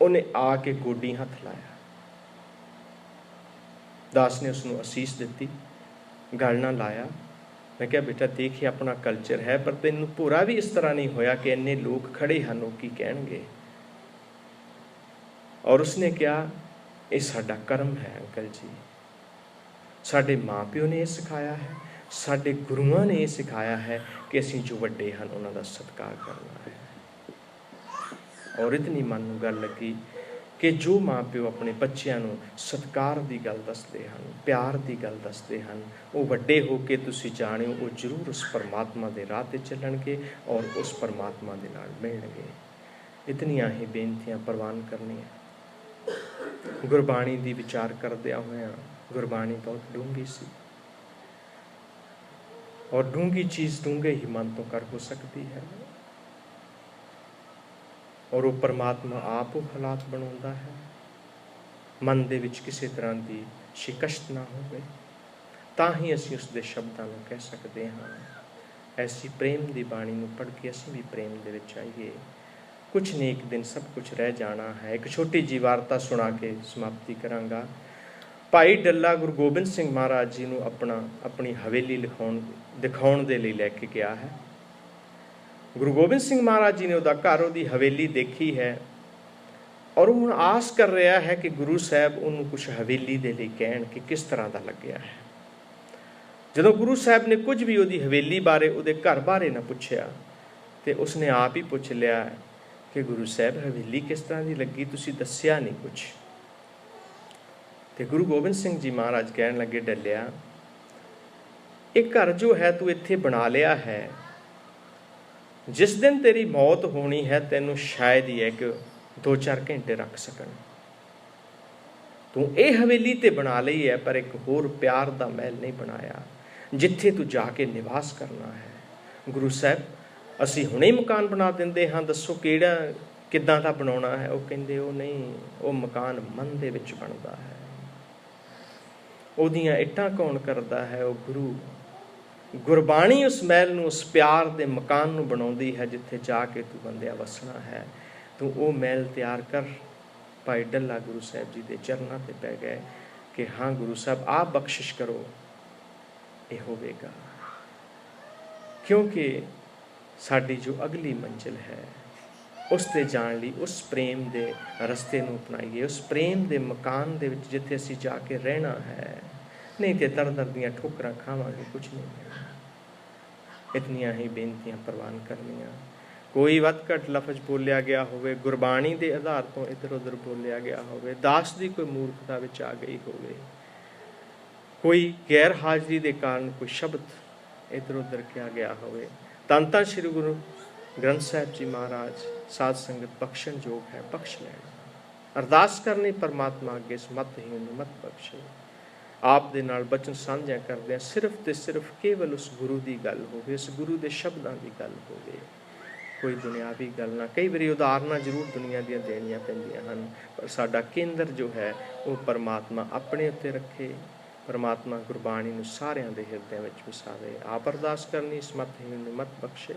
उन्हें आके गोडी हथ लाया। दास ने उसनूं असीस दिती, गल ना लाया। मैं क्या बेटा देखिए अपना कल्चर है, पर तैनूं पूरा भी इस तरह नहीं होया कि इन्ने लोग खड़े हैं, वो की कहणगे। और उसने क्या, ये साडा कर्म है अंकल जी, साडे माँ प्यो ने यह सिखाया है, साडे गुरुआं ने यह सिखाया है कि असीं जो वड्डे हैं उन्हां दा सत्कार करना है। और इतनी मन नूं गल लगी कि जो माँ प्यो अपने बच्चों नूं सत्कार की गल दसदे हैं, प्यार की गल दसदे हैं, वो वड्डे हो के तुसीं जाणिओ वो जरूर उस परमात्मा के राह ते चलणगे और उस परमात्मा दे नाल मिलणगे। इतनियां ही बेनतियां प्रवान करनियां। गुरबाणी दी विचार करदिआं होइआं, गुरबाणी बहुत डूंगी सी, और डूंगी चीज़ डूंगे ही मन तो कर हो सकती है। और वो परमात्मा आप वो हालात बनाउंदा है, मन दे विच किसी तरह की शिकस्त ना होवे, तां ही असीं उसदे शब्दां नूं कह सकते हाँ। ऐसी प्रेम की बाणी नूं पढ़ के असीं भी प्रेम दे विच आईए। कुछ नहीं, एक दिन सब कुछ रह जाना है। एक छोटी जी वार्ता सुना के समाप्ति करांगा। भाई डल्ला गुरु गोबिंद सिंह महाराज जी नूं अपनी हवेली दिखाउण दे लई लैके गया है। गुरु गोबिंद सिंह महाराज जी ने उहदा घर, उहदी हवेली देखी है, और हुण आस कर रहा है कि गुरु साहब उन्होंने कुछ हवेली दे लई कहण कि किस तरह का लग्या है। जदों गुरु साहब ने कुछ भी उहदी हवेली बारे, उहदे घर बारे ना पुछया, तो उसने आप ही पुछ लिया कि गुरु साहब हवेली किस तरह की लगी, तुसीं दस्सिया नहीं कुछ। तो गुरु गोबिंद सिंह जी महाराज कहन लगे, डलिया एक घर जो है तू इत्थे बना लिया है, जिस दिन तेरी मौत होनी है तैनूं शायद ही है कि 2-4 घंटे रख सकन। ਤੂੰ ਇਹ ਹਵੇਲੀ ਤੇ ਬਣਾ ਲਈ ਹੈ, ਪਰ ਇੱਕ ਹੋਰ ਪਿਆਰ ਦਾ ਮਹਿਲ ਨਹੀਂ ਬਣਾਇਆ ਜਿੱਥੇ ਤੂੰ ਜਾ ਕੇ ਨਿਵਾਸ ਕਰਨਾ ਹੈ। ਗੁਰੂ ਸਾਹਿਬ, ਅਸੀਂ ਹੁਣੇ ਮਕਾਨ ਬਣਾ ਦਿੰਦੇ ਹਾਂ, ਦੱਸੋ ਕਿਹੜਾ ਕਿੱਦਾਂ ਦਾ ਬਣਾਉਣਾ ਹੈ। ਉਹ ਕਹਿੰਦੇ ਉਹ ਨਹੀਂ, ਉਹ ਮਕਾਨ ਮਨ ਦੇ ਵਿੱਚ ਬਣਦਾ ਹੈ। ਉਹਦੀਆਂ ਇੱਟਾਂ ਕੌਣ ਕਰਦਾ ਹੈ? ਉਹ ਗੁਰੂ। ਗੁਰਬਾਣੀ ਉਸ ਮਹਿਲ ਨੂੰ, ਉਸ ਪਿਆਰ ਦੇ ਮਕਾਨ ਨੂੰ ਬਣਾਉਂਦੀ ਹੈ ਜਿੱਥੇ ਜਾ ਕੇ ਤੂੰ ਬੰਦਿਆ ਵਸਣਾ ਹੈ। ਤੂੰ ਉਹ ਮਹਿਲ ਤਿਆਰ ਕਰ। ਭਾਈ ਡੱਲਾ ਗੁਰੂ ਸਾਹਿਬ ਜੀ ਦੇ ਚਰਨਾਂ ਤੇ ਪੈ ਗਏ ਕਿ ਹਾਂ ਗੁਰੂ ਸਾਹਿਬ, ਆਪ ਬਖਸ਼ਿਸ਼ ਕਰੋ, ਇਹ ਹੋਵੇਗਾ। ਕਿਉਂਕਿ ਸਾਡੀ ਜੋ ਅਗਲੀ ਮੰਜ਼ਿਲ ਹੈ ਉਸ 'ਤੇ ਜਾਣ ਲਈ ਉਸ ਪ੍ਰੇਮ ਦੇ ਰਸਤੇ ਨੂੰ ਅਪਣਾਈਏ, ਉਸ ਪ੍ਰੇਮ ਦੇ ਮਕਾਨ ਦੇ ਵਿੱਚ ਜਿੱਥੇ ਅਸੀਂ ਜਾ ਕੇ ਰਹਿਣਾ ਹੈ। ਨਹੀਂ ਤੇ ਦਰ ਦੀਆਂ ਠੋਕਰਾਂ ਖਾਵਾਂਗੇ, ਕੁਝ ਨਹੀਂ ਮਿਲਣਾ। ਇਤਨੀਆਂ ਹੀ ਬੇਨਤੀਆਂ ਪ੍ਰਵਾਨ ਕਰਨੀਆਂ। ਕੋਈ ਵੱਧ ਘੱਟ ਲਫ਼ਜ਼ ਬੋਲਿਆ ਗਿਆ ਹੋਵੇ, ਗੁਰਬਾਣੀ ਦੇ ਆਧਾਰ ਤੋਂ ਇੱਧਰ ਉੱਧਰ ਬੋਲਿਆ ਗਿਆ ਹੋਵੇ, ਦਾਸ ਦੀ ਕੋਈ ਮੂਰਖਤਾ ਵਿੱਚ ਆ ਗਈ ਹੋਵੇ, ਕੋਈ ਗੈਰ ਹਾਜ਼ਰੀ ਦੇ ਕਾਰਨ ਕੋਈ ਸ਼ਬਦ ਇੱਧਰ ਉੱਧਰ ਕਿਹਾ ਗਿਆ ਹੋਵੇ, ਧੰਨ ਧੰਨ ਸ੍ਰੀ ਗੁਰੂ ਗ੍ਰੰਥ ਸਾਹਿਬ ਜੀ ਮਹਾਰਾਜ ਸਾਧ ਸੰਗਤ ਬਖਸ਼ਣ ਯੋਗ ਹੈ, ਬਖਸ਼ ਲੈਣਾ। ਅਰਦਾਸ ਕਰਨੀ ਪਰਮਾਤਮਾ ਅੱਗੇ, ਸਮਤ ਹੀ ਉਹਨੂੰ ਮਤ ਬਖਸ਼ੇ। ਆਪ ਦੇ ਨਾਲ ਬਚਨ ਸਾਂਝਾ ਕਰਦੇ ਹਾਂ, ਸਿਰਫ ਤੇ ਸਿਰਫ ਕੇਵਲ ਉਸ ਗੁਰੂ ਦੀ ਗੱਲ ਹੋਵੇ, ਉਸ ਗੁਰੂ ਦੇ ਸ਼ਬਦਾਂ ਦੀ ਗੱਲ ਹੋਵੇ, ਕੋਈ ਦੁਨਿਆਵੀ ਗੱਲ ਨਾ। ਕਈ ਵਾਰੀ ਉਦਾਹਰਨਾਂ ਜ਼ਰੂਰ ਦੁਨੀਆ ਦੀਆਂ ਦੇਣੀਆਂ ਪੈਂਦੀਆਂ ਹਨ, ਪਰ ਸਾਡਾ ਕੇਂਦਰ ਜੋ ਹੈ ਉਹ ਪਰਮਾਤਮਾ ਆਪਣੇ ਉੱਤੇ ਰੱਖੇ। ਪਰਮਾਤਮਾ ਗੁਰਬਾਣੀ ਨੂੰ ਸਾਰਿਆਂ ਦੇ ਹਿਰਦਿਆਂ ਵਿੱਚ ਵਸਾਵੇ। ਆਪ ਅਰਦਾਸ ਕਰਨੀ, ਸਮਤਹੀਨ ਨੂੰ ਮਤ ਬਖਸ਼ੇ।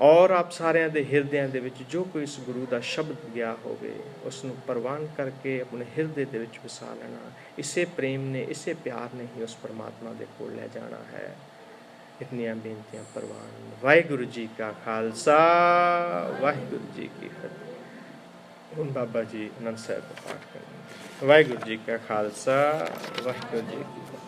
ਔਰ ਆਪ ਸਾਰਿਆਂ ਦੇ ਹਿਰਦਿਆਂ ਦੇ ਵਿੱਚ ਜੋ ਕੋਈ ਇਸ ਗੁਰੂ ਦਾ ਸ਼ਬਦ ਗਿਆ ਹੋਵੇ ਉਸ ਨੂੰ ਪ੍ਰਵਾਨ ਕਰਕੇ ਆਪਣੇ ਹਿਰਦੇ ਦੇ ਵਿੱਚ ਵਸਾ ਲੈਣਾ। ਇਸੇ ਪ੍ਰੇਮ ਨੇ, ਇਸੇ ਪਿਆਰ ਨੇ ਹੀ ਉਸ ਪਰਮਾਤਮਾ ਦੇ ਕੋਲ ਲੈ ਜਾਣਾ ਹੈ। ਇਤਨੀਆਂ ਬੇਨਤੀਆਂ ਪ੍ਰਵਾਨ। ਵਾਹਿਗੁਰੂ ਜੀ ਕਾ ਖਾਲਸਾ, ਵਾਹਿਗੁਰੂ ਜੀ ਕੀ ਫਤਿਹ। ਹੁਣ ਬਾਬਾ ਜੀ ਆਨੰਦ ਸਾਹਿਬ ਦਾ ਪਾਠ ਕਰਨਗੇ। ਵਾਹਿਗੁਰੂ ਜੀ ਕਾ ਖਾਲਸਾ, ਵਾਹਿਗੁਰੂ ਜੀ ਕੀ ਫਤਿਹ।